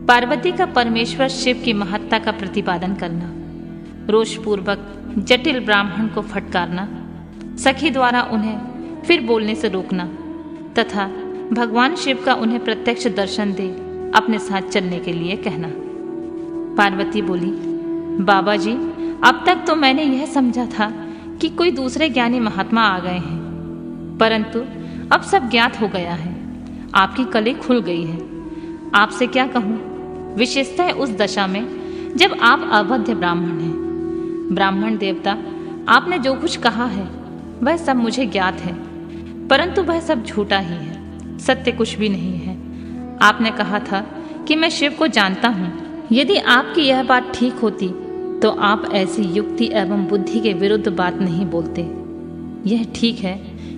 पार्वती का परमेश्वर शिव की महत्ता का प्रतिपादन करना, रोषपूर्वक जटिल ब्राह्मण को फटकारना, सखी द्वारा उन्हें फिर बोलने से रोकना तथा भगवान शिव का उन्हें प्रत्यक्ष दर्शन दे अपने साथ चलने के लिए कहना। पार्वती बोली, बाबा जी, अब तक तो मैंने यह समझा था कि कोई दूसरे ज्ञानी महात्मा आ गए हैं, परंतु अब सब ज्ञात हो गया है। आपकी कली खुल गई है। आपसे क्या कहूँ, विशेषतः उस दशा में जब आप अवध्य ब्राह्मण हैं। ब्राह्मण देवता, आपने जो कुछ कहा है वह सब मुझे ज्ञात है, परंतु वह सब झूठा ही है, सत्य कुछ भी नहीं है। आपने कहा था कि मैं शिव को जानता हूँ। यदि आपकी यह बात ठीक होती तो आप ऐसी युक्ति एवं बुद्धि के विरुद्ध बात नहीं बोलते। यह ठीक है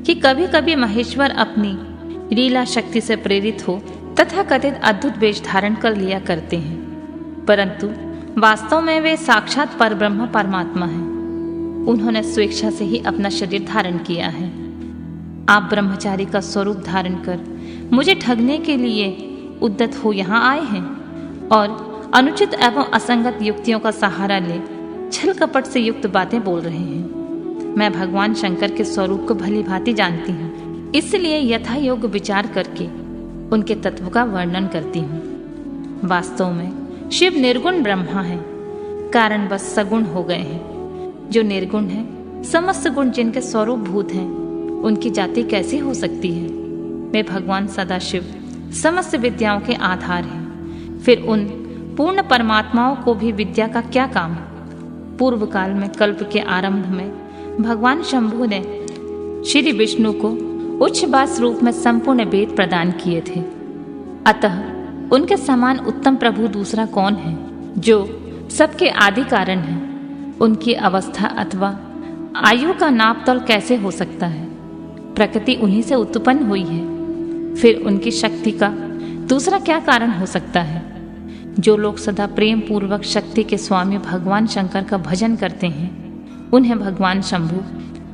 कि कभी कभी महेश्वर अपनी लीला शक्ति से प्रेरित हो तथा कथित अद्भुत वेश धारण कर लिया करते हैं, परंतु वास्तव में वे साक्षात परब्रह्म परमात्मा हैं। उन्होंने स्वेच्छा से ही अपना शरीर धारण किया है। आप ब्रह्मचारी का स्वरूप धारण कर मुझे ठगने के लिए उद्यत हो यहाँ आए हैं और अनुचित एवं असंगत युक्तियों का सहारा ले छल कपट से युक्त बातें बोल रहे हैं। मैं भगवान शंकर के स्वरूप को भली भांति जानती हूँ, इसलिए यथा योग्य विचार करके उनके तत्व का वर्णन करती हूँ। वास्तव में शिव निर्गुण ब्रह्मा है, कारण बस सगुण हो गए हैं। जो निर्गुण है, समस्त गुण जिनके स्वरूप भूत हैं, उनकी जाति कैसी हो सकती है। वे भगवान सदाशिव समस्त विद्याओं के आधार हैं। फिर उन पूर्ण परमात्माओं को भी विद्या का क्या काम। पूर्व काल में कल्प के आरंभ में भगवान शंभु ने श्री विष्णु को उच्छ्वास रूप में संपूर्ण वेद प्रदान किए थे। अतः उनके समान उत्तम प्रभु दूसरा कौन है, जो सबके आदि कारण है। उनकी अवस्था अथवा आयु का नापतोल कैसे हो सकता है। प्रकृति उन्हीं से उत्पन्न हुई है, फिर उनकी शक्ति का दूसरा क्या कारण हो सकता है। जो लोग सदा प्रेम पूर्वक शक्ति के स्वामी भगवान शंकर का भजन करते हैं, उन्हें भगवान शंभु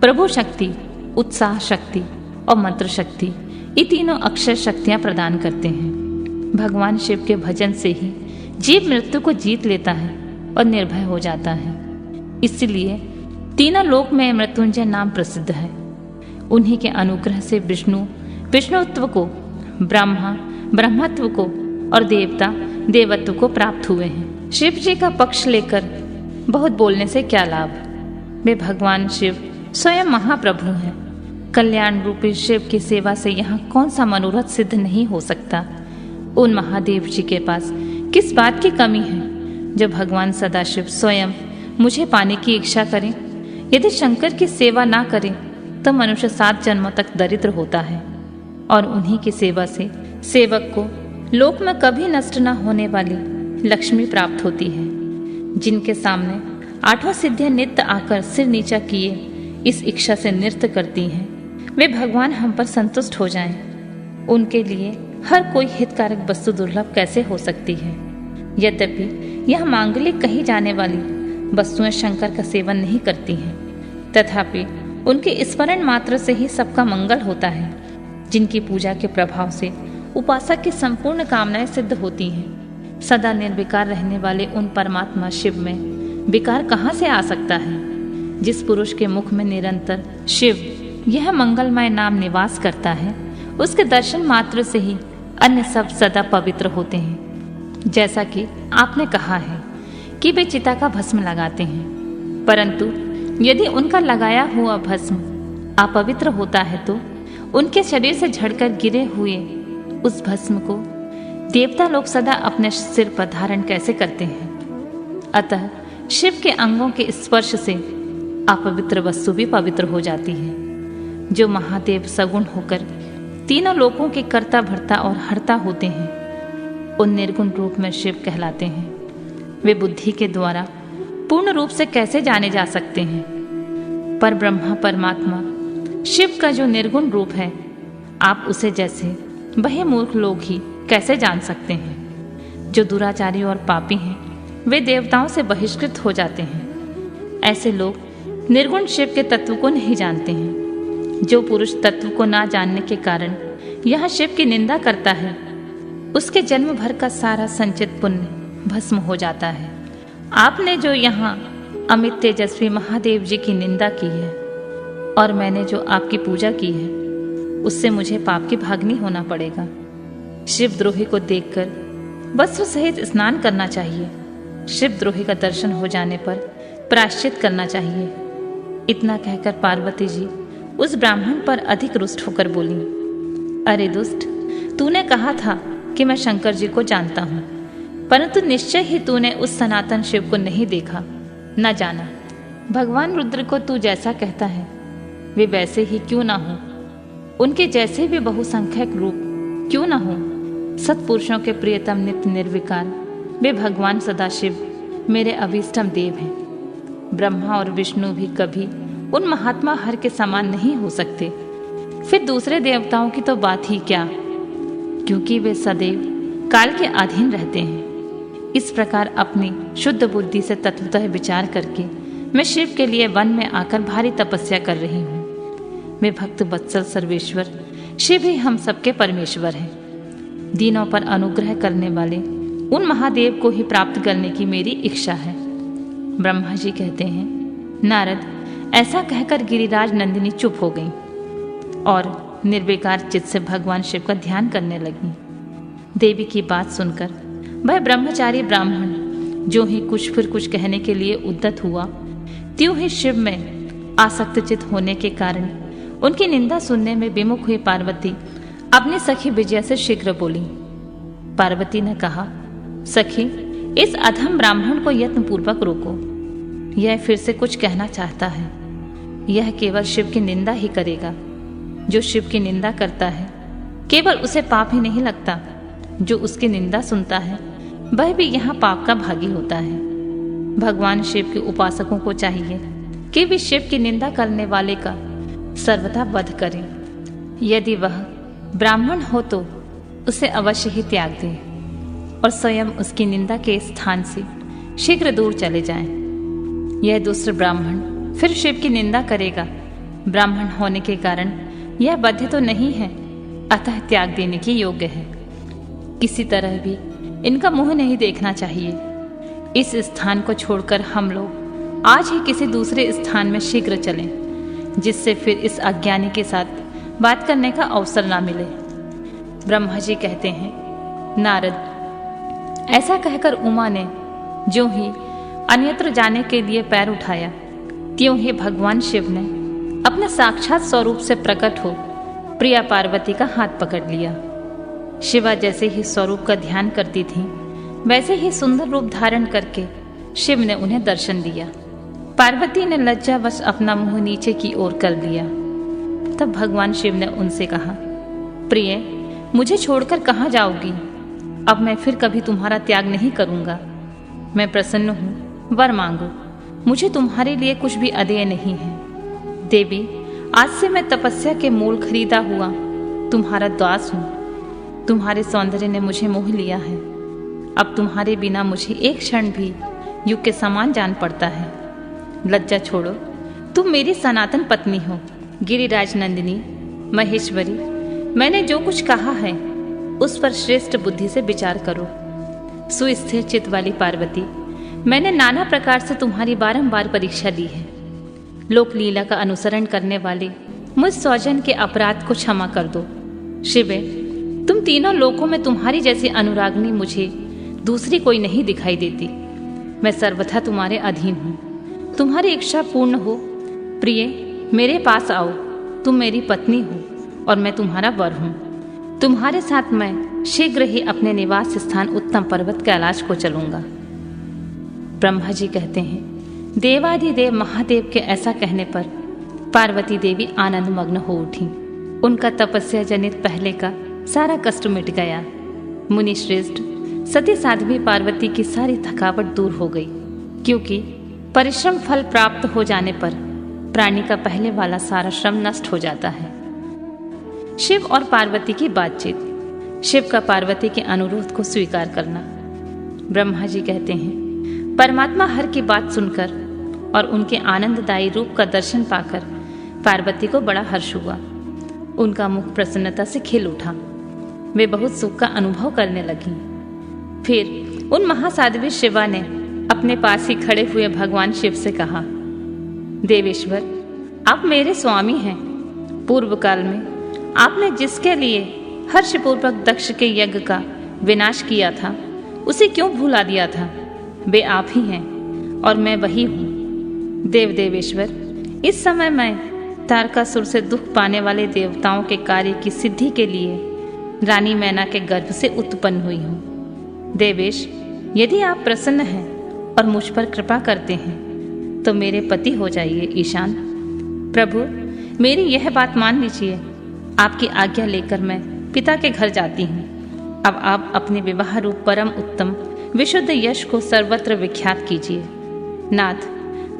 प्रभु शक्ति, उत्साह शक्ति और मंत्र शक्ति, ये तीनों अक्षर शक्तियां प्रदान करते हैं। भगवान शिव के भजन से ही जीव मृत्यु को जीत लेता है और निर्भय हो जाता है। इसलिए तीनों लोक में मृत्युंजय नाम प्रसिद्ध है। उन्हीं के अनुग्रह से विष्णु विष्णुत्व को, ब्रह्मा ब्रह्मत्व को और देवता देवत्व को प्राप्त हुए हैं। शिव जी का पक्ष लेकर बहुत बोलने से क्या लाभ। वे भगवान शिव स्वयं महाप्रभु हैं। कल्याण रूपी शिव की सेवा से यहाँ कौन सा मनोरथ सिद्ध नहीं हो सकता। उन महादेव जी के पास किस बात की कमी है जो भगवान सदाशिव स्वयं मुझे पाने की इच्छा करें। यदि शंकर की सेवा ना करें तो मनुष्य 7 जन्मों तक दरिद्र होता है और उन्हीं की सेवा से सेवक को लोक में कभी नष्ट न होने वाली लक्ष्मी प्राप्त होती है। जिनके सामने 8 सिद्धियां नित्य आकर सिर नीचा किए इस इच्छा से नृत्य करती हैं, वे भगवान हम पर संतुष्ट हो जाएं। उनके लिए हर कोई हितकारक वस्तु दुर्लभ कैसे हो सकती है। यद्यपि यह मांगलिक कही जाने वाली वस्तुएं शंकर का सेवन नहीं करती हैं, तथापि उनके स्मरण मात्र से ही सबका मंगल होता है। जिनकी पूजा के प्रभाव से उपासक की संपूर्ण कामनाएं सिद्ध होती हैं। सदा निर्विकार रहने वाले उन परमात्मा शिव में विकार कहाँ से आ सकता है। जिस पुरुष के मुख में निरंतर शिव यह मंगलमय नाम निवास करता है, उसके दर्शन मात्र से ही अन्य सब सदा पवित्र होते हैं। जैसा कि आपने कहा है कि वे चिता का भस्म लगाते हैं, परंतु यदि उनका लगाया हुआ भस्म अपवित्र होता है तो उनके शरीर से झड़कर गिरे हुए उस भस्म को देवता लोग सदा अपने सिर पर धारण कैसे करते हैं। अतः शिव के अंगों के स्पर्श से अपवित्र वस्तु भी पवित्र हो जाती है। जो महादेव सगुण होकर तीनों लोकों के कर्ता भर्ता और हर्ता होते हैं, उन निर्गुण रूप में शिव कहलाते हैं। वे बुद्धि के द्वारा पूर्ण रूप से कैसे जाने जा सकते हैं। पर ब्रह्मा परमात्मा शिव का जो निर्गुण रूप है, आप उसे जैसे वही मूर्ख लोग ही कैसे जान सकते हैं। जो दुराचारी और पापी हैं, वे देवताओं से बहिष्कृत हो जाते हैं। ऐसे लोग निर्गुण शिव के तत्व को नहीं जानते हैं। जो पुरुष तत्व को ना जानने के कारण यह शिव की निंदा करता है, उसके जन्म भर का सारा संचित पुण्य भस्म हो जाता है। आपने जो यहाँ अमित तेजस्वी महादेव जी की निंदा की है और मैंने जो आपकी पूजा की है, उससे मुझे पाप की भागनी होना पड़ेगा। शिवद्रोही को देखकर वस्त्र सहित स्नान करना चाहिए। शिवद्रोही का दर्शन हो जाने पर प्रायश्चित करना चाहिए। इतना कहकर पार्वती जी उस ब्राह्मण पर अधिक रुष्ट होकर बोली, अरे दुष्ट, तूने कहा था कि मैं शंकर जी को जानता हूँ, परंतु निश्चय ही तूने उस सनातन शिव को नहीं देखा, न जाना। भगवान रुद्र को तू जैसा कहता है वे वैसे ही क्यों ना हो, उनके जैसे भी बहुसंख्यक रूप क्यों ना हो। सत्पुरुषों के प्रियतम नित्य निर्विकार वे भगवान सदाशिव मेरे अभीष्टम देव हैं। ब्रह्मा और विष्णु भी कभी उन महात्मा हर के समान नहीं हो सकते। फिर दूसरे देवताओं की तो बात ही क्या, क्योंकि वे सदैव काल के अधीन रहते हैं। इस प्रकार अपनी शुद्ध बुद्धि से तत्वतः विचार करके मैं शिव के लिए वन में आकर भारी तपस्या कर रही हूँ। मैं भक्त वत्सल सर्वेश्वर शिव ही हम सबके परमेश्वर हैं। दीनों पर अनुग्रह करने वाले उन महादेव को ही प्राप्त करने की मेरी इच्छा है। ब्रह्मा जी कहते हैं, नारद, ऐसा कहकर गिरिराज नंदिनी चुप हो गई और निर्विकार चित्त से भगवान शिव का ध्यान करने लगी। देवी की बात सुनकर वह ब्रह्मचारी ब्राह्मण जो ही कुछ फिर कुछ कहने के लिए उद्यत हुआ, त्यों ही शिव में आसक्तचित होने के कारण उनकी निंदा सुनने में विमुख हुई पार्वती अपनी सखी विजया से शीघ्र बोली। पार्वती ने कहा, सखी, इस अधम ब्राह्मण को यत्नपूर्वक रोको। यह फिर से कुछ कहना चाहता है। यह केवल शिव की निंदा ही करेगा। जो शिव की निंदा करता है केवल उसे पाप ही नहीं लगता, जो उसकी निंदा सुनता है वह भी यहाँ पाप का भागी होता है। भगवान शिव के उपासकों को चाहिए कि वे शिव की निंदा करने वाले का सर्वथा वध करें। यदि वह ब्राह्मण हो तो उसे अवश्य ही त्याग दें और स्वयं उसकी निंदा के स्थान से शीघ्र दूर चले जाएं। यह दूसरा ब्राह्मण फिर शिव की निंदा करेगा। ब्राह्मण होने के कारण यह बद्ध तो नहीं है, अतः त्याग देने की योग्य है। किसी तरह भी इनका मुंह नहीं देखना चाहिए। इस स्थान को छोड़कर हम लोग आज ही किसी दूसरे स्थान में शीघ्र चलें, जिससे फिर इस अज्ञानी के साथ बात करने का अवसर ना मिले। ब्रह्मा जी कहते हैं, नारद, ऐसा कहकर उमा ने जो ही अन्यत्र जाने के लिए पैर उठाया, त्यों ही भगवान शिव ने अपने साक्षात स्वरूप से प्रकट हो प्रिया पार्वती का हाथ पकड़ लिया। शिवा जैसे ही स्वरूप का ध्यान करती थी, वैसे ही सुंदर रूप धारण करके शिव ने उन्हें दर्शन दिया। पार्वती ने लज्जावश अपना मुंह नीचे की ओर कर लिया। तब भगवान शिव ने उनसे कहा, प्रिय, मुझे छोड़कर कहाँ जाओगी? अब मैं फिर कभी तुम्हारा त्याग नहीं करूंगा। मैं प्रसन्न हूँ, वर मांगो। मुझे तुम्हारे लिए कुछ भी अदेय नहीं है। देवी, आज से मैं तपस्या के मूल खरीदा हुआ तुम्हारा दास हूँ। तुम्हारे सौंदर्य ने मुझे मोह लिया है। अब तुम्हारे बिना मुझे एक क्षण भी युग के समान जान पड़ता है। लज्जा छोड़ो, तुम मेरी सनातन पत्नी हो। गिरिराज नंदिनी, महेश्वरी, मैंने जो कुछ कहा है उस पर श्रेष्ठ बुद्धि से विचार करो। सुस्थिर चित्त वाली पार्वती, मैंने नाना प्रकार से तुम्हारी बारंबार परीक्षा ली है। लोक लीला का अनुसरण करने वाले मुझ सौजन के अपराध को क्षमा कर दो। शिवे, तुम तीनों लोकों में तुम्हारी जैसी अनुरागनी मुझे दूसरी कोई नहीं दिखाई देती। मैं सर्वथा तुम्हारे अधीन हूँ। तुम्हारी इच्छा पूर्ण हो, प्रिय, मेरे पास आओ। तुम मेरी पत्नी हो और मैं तुम्हारा वर हूँ। तुम्हारे साथ मैं शीघ्र ही अपने निवास स्थान उत्तम पर्वत कैलाश को चलूंगा। ब्रह्मा जी कहते हैं, देवाधिदेव महादेव के ऐसा कहने पर पार्वती देवी आनंद मग्न हो उठी। उनका तपस्या जनित पहले का सारा कष्ट मिट गया। मुनि श्रेष्ठ, सती साध्वी पार्वती की सारी थकावट दूर हो गई, क्योंकि परिश्रम फल प्राप्त हो जाने पर प्राणी का पहले वाला सारा श्रम नष्ट हो जाता है। शिव और पार्वती की बातचीत। शिव का पार्वती के अनुरोध को स्वीकार करना। ब्रह्मा जी कहते हैं, परमात्मा हर की बात सुनकर और उनके आनंददायी रूप का दर्शन पाकर पार्वती को बड़ा हर्ष हुआ। उनका मुख प्रसन्नता से खिल उठा। वे बहुत सुख का अनुभव करने लगी। फिर उन महासाध्वी शिवा ने अपने पास ही खड़े हुए भगवान शिव से कहा, देवेश्वर, आप मेरे स्वामी हैं। पूर्व काल में आपने जिसके लिए हर्षपूर्वक दक्ष के यज्ञ का विनाश किया था, उसे क्यों भुला दिया था? वे आप ही हैं और मैं वही हूँ। देवेश्वर, इस समय मैं तारकासुर से दुख पाने वाले देवताओं के कार्य की सिद्धि के लिए रानी मैना के गर्भ से उत्पन्न हुई हूँ। देवेश, यदि आप प्रसन्न हैं और मुझ पर कृपा करते हैं तो मेरे पति हो जाइए ईशान। प्रभु, मेरी यह बात मान लीजिए। आपकी आज्ञा लेकर मैं पिता के घर जाती हूँ। अब आप अपने विवाह रूप परम उत्तम विशुद्ध यश को सर्वत्र विख्यात कीजिए। नाथ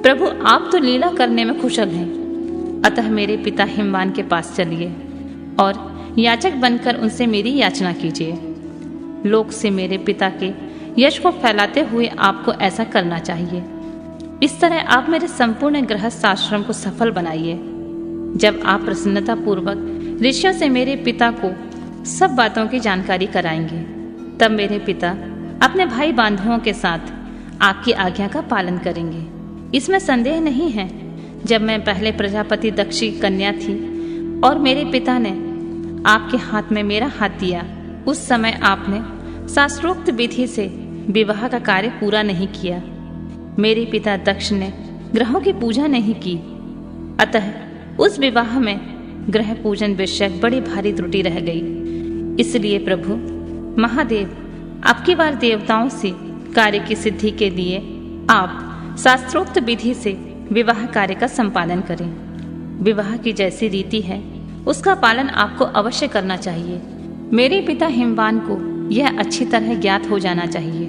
प्रभु, आप तो लीला करने में कुशल हैं, अतः मेरे पिता हिमवान के पास चलिए और याचक बनकर उनसे मेरी याचना कीजिए। लोक से मेरे पिता के यश को फैलाते हुए आपको ऐसा करना चाहिए। इस तरह आप मेरे संपूर्ण गृहस्थ आश्रम को सफल बनाइए। जब आप प्रसन्नता पूर्वक ऋषियों से मेरे पिता को सब बातों की जानकारी कराएंगे, तब मेरे पिता अपने भाई बांधवों के साथ आपकी आज्ञा का पालन करेंगे। इसमें संदेह नहीं है। जब मैं पहले प्रजापति दक्ष की कन्या थी और मेरे पिता ने आपके हाथ में मेरा हाथ दिया, उस समय आपने शास्त्रोक्त विधि से विवाह का कार्य पूरा नहीं किया। मेरे पिता दक्ष ने ग्रहों की पूजा नहीं की, अतः उस विवाह में ग्रह पूजन विषयक बड़ी भारी त्रुटि रह गई। इसलिए प्रभु महादेव, आपकी बार देवताओं से कार्य की सिद्धि के लिए आप शास्त्रोक्त विधि से विवाह कार्य का संपादन करें। विवाह की जैसी रीति है उसका पालन आपको अवश्य करना चाहिए। मेरे पिता हिमवान को यह अच्छी तरह ज्ञात हो जाना चाहिए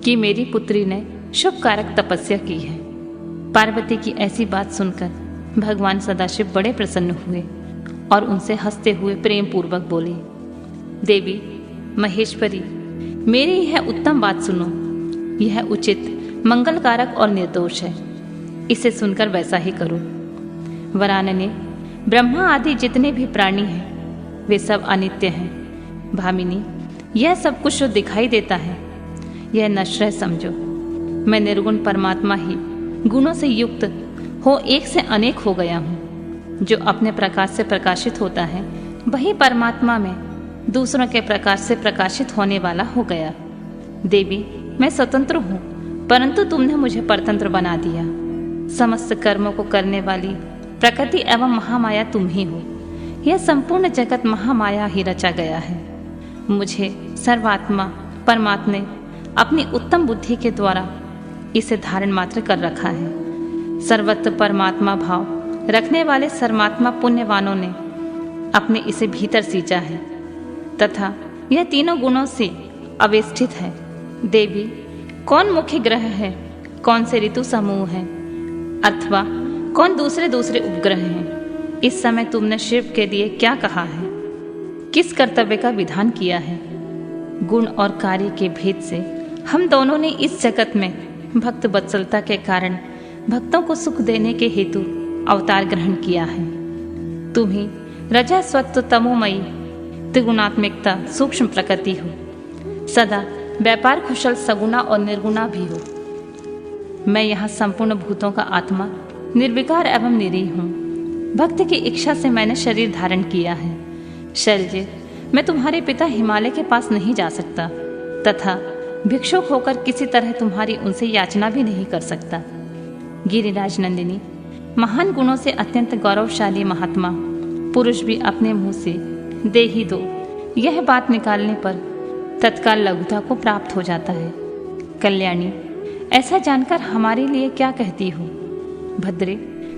कि मेरी पुत्री ने शुभ कारक तपस्या की है। पार्वती की ऐसी बात सुनकर भगवान सदाशिव बड़े प्रसन्न हुए और उनसे हंसते हुए प्रेम पूर्वक बोले, देवी महेश्वरी, मेरी यह उत्तम बात सुनो। यह उचित, मंगलकारक और निर्दोष है। इसे सुनकर वैसा ही करो। वरानने, ब्रह्मा आदि जितने भी प्राणी हैं वे सब अनित्य हैं। भामिनी, यह सब कुछ जो दिखाई देता है यह नश्वर समझो। मैं निर्गुण परमात्मा ही गुणों से युक्त हो एक से अनेक हो गया हूँ। जो अपने प्रकाश से प्रकाशित होता है वही परमात्मा में दूसरों के प्रकाश से प्रकाशित होने वाला हो गया। देवी, मैं स्वतंत्र हूँ, परंतु तुमने मुझे परतंत्र बना दिया। समस्त कर्मों को करने वाली प्रकृति एवं महामाया तुम ही हो। यह संपूर्ण जगत महामाया ही रचा गया है। मुझे सर्वात्मा परमात्मा ने अपनी उत्तम बुद्धि के द्वारा इसे धारण मात्र कर रखा है। सर्वत्र परमात्मा भाव रखने वाले सर्वात्मा पुण्यवानों ने अपने इसे भीतर सींचा है तथा यह तीनों गुणों से अवेष्टित है। देवी, कौन मुख्य ग्रह है, कौन से ऋतु समूह है, अथवा कौन दूसरे उपग्रह हैं? इस समय तुमने शिव के लिए क्या कहा है, किस कर्तव्य का विधान किया है? गुण और कार्य के भेद से हम दोनों ने इस जगत में भक्त वत्सलता के कारण भक्तों को सुख देने के हेतु अवतार ग्रहण किया है। तुम ही रजा स्वत्व तमोमयी त्रिगुणात्मिकता सूक्ष्म प्रकृति हो, सदा व्यापार कुशल सगुणा और निर्गुणा भी हो। मैं यहाँ संपूर्ण भूतों का आत्मा निर्विकार एवं निरीह हूँ। भक्त की इच्छा से मैंने शरीर धारण किया है। शैलजे, मैं तुम्हारे पिता हिमालय के पास नहीं जा सकता तथा भिक्षुक होकर किसी तरह तुम्हारी उनसे याचना भी नहीं कर सकता। गिरिराज नंदिनी, महान गुणों से अत्यंत गौरवशाली महात्मा पुरुष भी अपने मुंह से दे ही दो यह बात निकालने पर तत्काल लघुता को प्राप्त हो जाता है। कल्याणी, ऐसा जानकर हमारे लिए क्या कहती हो? भद्रे,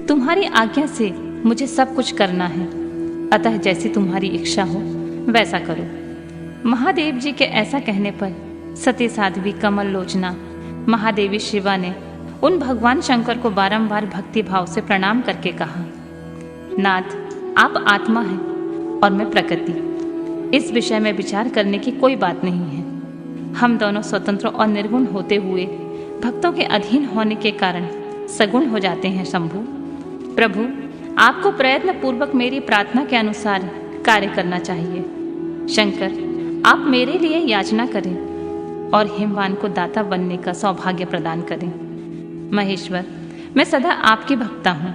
तुम्हारी आज्ञा से मुझे सब कुछ करना है, अतः जैसी तुम्हारी इच्छा हो वैसा करो। महादेव जी के ऐसा कहने पर सती साध्वी कमल लोचना महादेवी शिवा ने उन भगवान शंकर को बारंबार भक्ति भाव से प्रणाम करके कहा, नाथ, आप आत्मा हैं और मैं प्रकृति। इस विषय में विचार करने की कोई बात नहीं है। हम दोनों स्वतंत्र और निर्गुण होते हुए भक्तों के अधीन होने के कारण सगुण हो जाते हैं। शंभु प्रभु, आपको प्रयत्न पूर्वक मेरी प्रार्थना के अनुसार कार्य करना चाहिए। शंकर, आप मेरे लिए याचना करें और हिमवान को दाता बनने का सौभाग्य प्रदान करें। महेश्वर, मैं सदा आपकी भक्ता हूँ,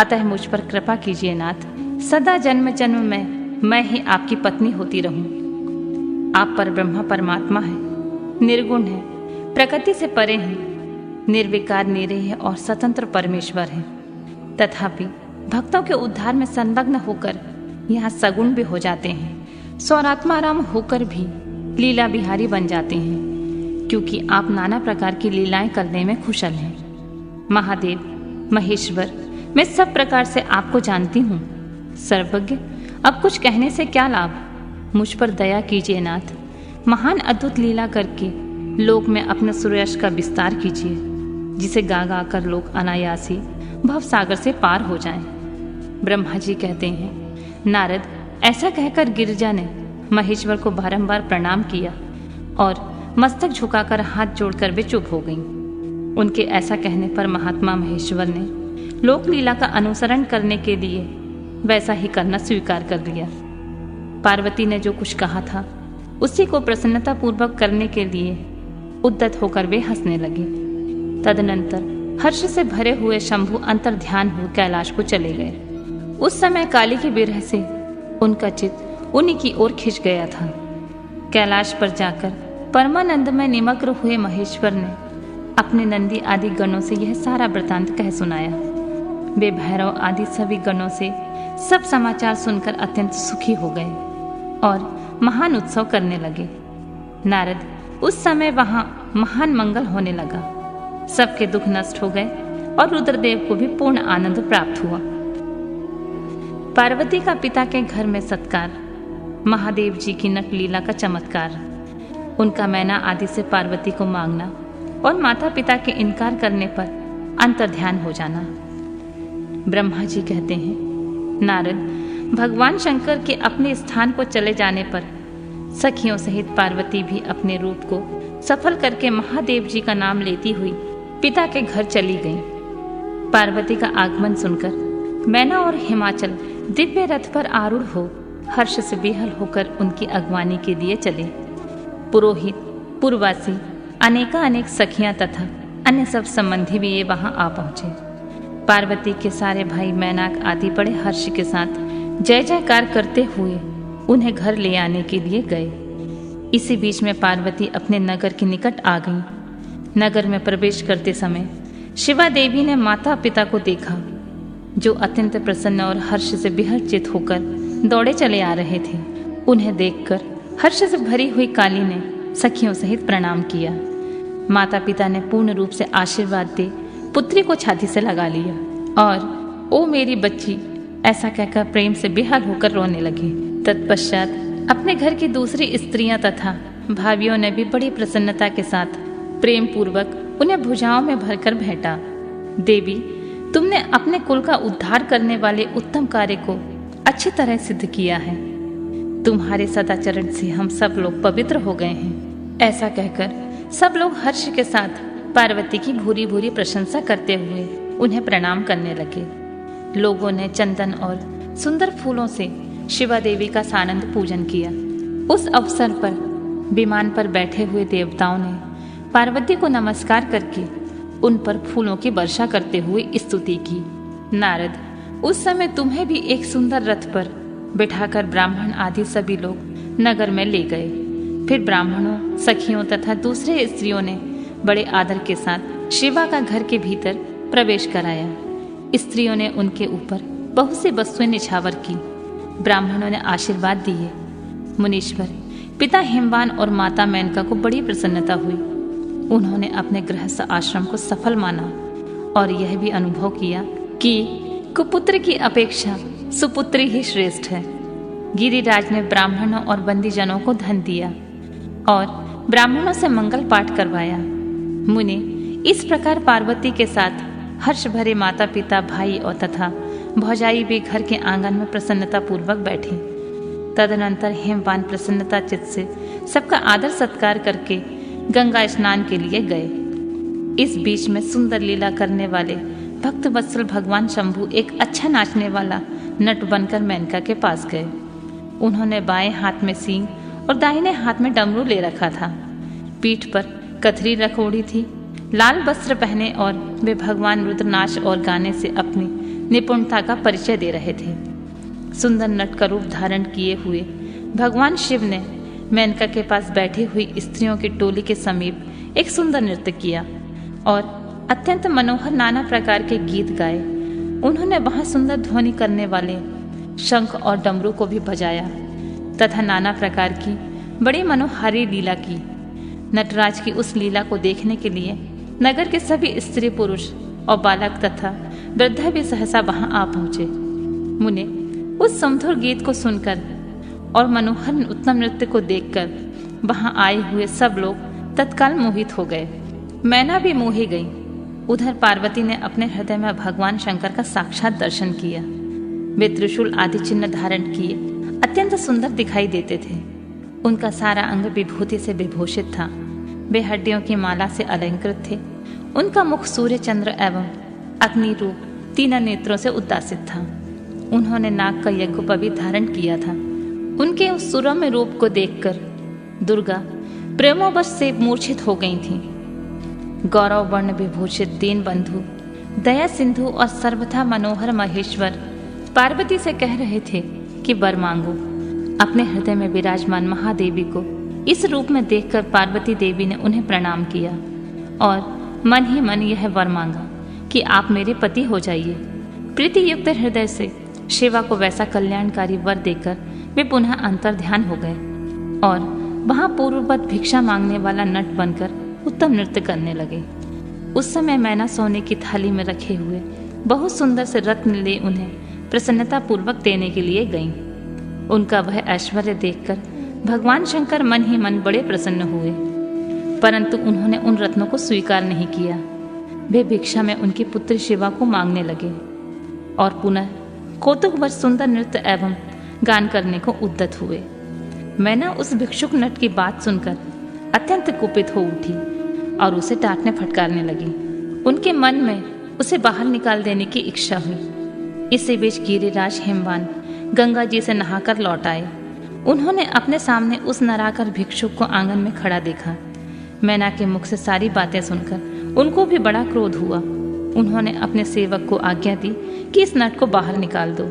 अतः मुझ पर कृपा कीजिए नाथ। सदा जन्म जन्म में मैं ही आपकी पत्नी होती रहूं। आप पर ब्रह्मा परमात्मा है, निर्गुण है, प्रकृति से परे हैं, निर्विकार निरेह और स्वतंत्र परमेश्वर हैं। तथापि भक्तों के उद्धार में संलग्न होकर यहाँ सगुण भी हो जाते हैं, स्वरात्माराम होकर भी लीला बिहारी बन जाते हैं, क्योंकि आप नाना प्रकार की लीलाएं करने में कुशल हैं। महादेव, महेश्वर, मैं सब प्रकार से आपको जानती हूँ। सर्वज्ञ, अब कुछ कहने से क्या लाभ, मुझ पर दया कीजिए नाथ। महान अद्भुत लीला करके लोक में अपने सूर्यश का विस्तार कीजिए, जिसे गा गा कर लोग अनायासी भव सागर से पार हो जाएं। ब्रह्मा जी कहते हैं, नारद, ऐसा कहकर गिरिजा ने महेश्वर को बारंबार प्रणाम किया और मस्तक झुकाकर हाथ जोड़कर वे चुप हो गईं। उनके ऐसा कहने पर महात्मा महेश्वर ने लोक लीला का अनुसरण करने के लिए वैसा ही करना स्वीकार कर लिया। पार्वती ने जो कुछ कहा था उसी को प्रसन्नता पूर्वक करने के लिए उद्यत होकर वे हंसने लगे। तदनंतर हर्ष से भरे हुए शंभु अंतर ध्यान हुए कैलाश को चले गए। उस समय काली की विरह से उनका चित्त उन्हीं की ओर खिंच गया था। कैलाश पर जाकर परमानंद में निमग्न हुए महेश्वर ने अपने नंदी आदि गणों से यह सारा वृतांत कह सुनाया। वे भैरव आदि सभी गणों से सब समाचार सुनकर अत्यंत सुखी हो गए और महान उत्सव करने लगे। नारद, उस समय वहां महान मंगल होने लगा। सबके दुख नष्ट हो गए और रुद्रदेव को भी पूर्ण आनंद प्राप्त हुआ। पार्वती का पिता के घर में सत्कार, महादेव जी की नट लीला का चमत्कार, उनका मैना आदि से पार्वती को मांगना और माता पिता के इनकार करने पर अंतर्ध्यान हो जाना। ब्रह्मा जी कहते हैं, नारद, भगवान शंकर के अपने स्थान को चले जाने पर सखियों सहित पार्वती भी अपने रूप को सफल करके महादेव जी का नाम लेती हुई पिता के घर चली गई। पार्वती का आगमन सुनकर मैना और हिमाचल दिव्य रथ पर आरूढ़ हो हर्ष से बेहल होकर उनकी अगवानी के लिए चले। पुरोहित, पुरवासी, अनेक सखियां तथा अन्य सब संबंधी भी ये वहां आ पहुंचे। पार्वती के सारे भाई मैनाक आदि बड़े हर्ष के साथ जय जयकार करते हुए उन्हें घर ले आने के लिए गए। इसी बीच में पार्वती अपने नगर के निकट आ गई। नगर में प्रवेश करते समय शिवा देवी ने माता पिता को देखा, जो अत्यंत प्रसन्न और हर्ष से बेहद चित होकर दौड़े चले आ रहे थे। उन्हें देखकर हर्ष से भरी हुई काली ने सखियों सहित प्रणाम किया। माता पिता ने पूर्ण रूप से आशीर्वाद दे पुत्री को छाती से लगा लिया और ओ मेरी बच्ची ऐसा कहकर प्रेम से बेहाल होकर रोने लगे। तत्पश्चात अपने घर की दूसरी स्त्रियां तथा भाभियों ने भी बड़ी प्रसन्नता के साथ प्रेम पूर्वक उन्हें भुजाओं में भरकर भेंटा। देवी, तुमने अपने कुल का उद्धार करने वाले उत्तम कार्य को अच्छी तरह सिद्ध किया है। तुम्हारे सदाचरण से हम सब लोग पवित्र हो गए हैं। ऐसा कहकर सब लोग हर्ष के साथ पार्वती की भूरी भूरी प्रशंसा करते हुए उन्हें प्रणाम करने लगे। लोगों ने चंदन और सुंदर फूलों से शिवा देवी का सानंद पूजन किया। उस अवसर पर विमान पर बैठे हुए देवताओं ने पार्वती को नमस्कार करके उन पर फूलों की वर्षा करते हुए स्तुति की। नारद, उस समय तुम्हें भी एक सुंदर रथ पर बिठाकर ब्राह्मण आदि सभी लोग नगर में ले गए। फिर ब्राह्मणों, सखियों तथा दूसरे स्त्रियों ने बड़े आदर के साथ शिवा का घर के भीतर प्रवेश कराया। स्त्रियों ने उनके ऊपर बहुत सी वस्तुएं निछावर की। ब्राह्मणों ने आशीर्वाद दिए। मुनीश्वर, पिता हिमवान और माता मेनका को बड़ी प्रसन्नता हुई। उन्होंने अपने गृहस्थ आश्रम को सफल माना और यह भी अनुभव किया कि कुपुत्र की अपेक्षा सुपुत्री ही श्रेष्ठ है। गिरिराज ने ब्राह्मणों और बंदीजनों को धन दिया और ब्राह्मणों से मंगल पाठ करवाया। मुनि, इस प्रकार पार्वती के साथ हर्ष भरे माता पिता, भाई और तथा भौजाई भी घर के आंगन में प्रसन्नता पूर्वक बैठे। तदनंतर हेमवान प्रसन्नता चित्त से सबका आदर सत्कार करके गंगा स्नान के लिए गए। इस बीच में सुंदर लीला करने वाले भक्त वत्सल भगवान शंभु एक अच्छा नाचने वाला नट बनकर मेनका के पास गए। उन्होंने बाएं हाथ में सींग और दाहिने हाथ में डमरू ले रखा था। पीठ पर कथरी रख ओढ़ी थी, लाल वस्त्र पहने, और वे भगवान रुद्र नाच और गाने से अपनी निपुणता का परिचय दे रहे थे। सुंदर नट का रूप धारण किए हुए भगवान शिव ने मेनका के पास बैठी हुई स्त्रियों की टोली के समीप एक सुंदर नृत्य किया और अत्यंत मनोहर नाना प्रकार के गीत गाए। उन्होंने वहां सुंदर ध्वनि करने वाले शंख और डमरू को भी बजाया तथा नाना प्रकार की बड़ी मनोहारी लीला की। नटराज की उस लीला को देखने के लिए नगर के सभी स्त्री पुरुष और बालक तथा वृद्धा भी सहसा वहां आ पहुंचे। मुने उस सुमधुर गीत को सुनकर और मनोहर उत्तम नृत्य को देखकर वहां आए हुए सब लोग तत्काल मोहित हो गए। मैना भी मोही गई। उधर पार्वती ने अपने हृदय में भगवान शंकर का साक्षात दर्शन किया। वे त्रिशूल आदि चिन्ह धारण किए अत्यंत सुंदर दिखाई देते थे। उनका सारा अंग विभूति से विभूषित था। वे हड्डियों की माला से अलंकृत थे। उनका मुख सूर्य, चंद्र एवं अग्नि रूप तीन नेत्रों से उद्दासित था। उन्होंने नाग का यज्ञोपवीत धारण किया था। उनके उस सुरम्य रूप को देखकर दुर्गा प्रेमोवश से मूर्छित हो गई थी। गौरव वर्ण विभूषित दीन बंधु, दया सिंधु और सर्वथा मनोहर महेश्वर पार्वती से कह रहे थे कि वर मांगो। अपने हृदय में विराजमान महादेवी को इस रूप में देखकर पार्वती देवी ने उन्हें प्रणाम किया और मन ही मन यह वर मांगा कि आप मेरे पति हो जाइए। प्रीति युक्त हृदय से शिवा को वैसा कल्याणकारी वर देकर वे पुनः अंतर्ध्यान हो गए और वहां पूर्ववत भिक्षा मांगने वाला नट बनकर उत्तम नृत्य करने लगे। उस समय मैना सोने की थाली में रखे हुए बहुत सुंदर से रत्न ले उन्हें प्रसन्नता पूर्वक देने के लिए गईं। उनका वह ऐश्वर्य देखकर भगवान शंकर मन ही मन बड़े प्रसन्न हुए, परंतु उन्होंने उन रत्नों को स्वीकार नहीं किया। वे भिक्षा में उनकी पुत्री शिवा को मांगने लगे और पुनः कौतुकवश सुंदर नृत्य एवं गान करने को उद्यत हुए। मैना उस भिक्षुक नट की बात सुनकर अत्यंत कुपित हो उठी और उसे डांटने फटकारने लगी। उनके मन में उसे बाहर निकाल देने की इच्छा हुई। इसी बीच गिरिराज हिमवान गंगा जी से नहाकर लौट आए। उन्होंने अपने सामने उस नराकर भिक्षुक को आंगन में खड़ा देखा। मैना के मुख से सारी बातें सुनकर उनको भी बड़ा क्रोध हुआ। उन्होंने अपने सेवक को आज्ञा दी कि इस नट को बाहर निकाल दो।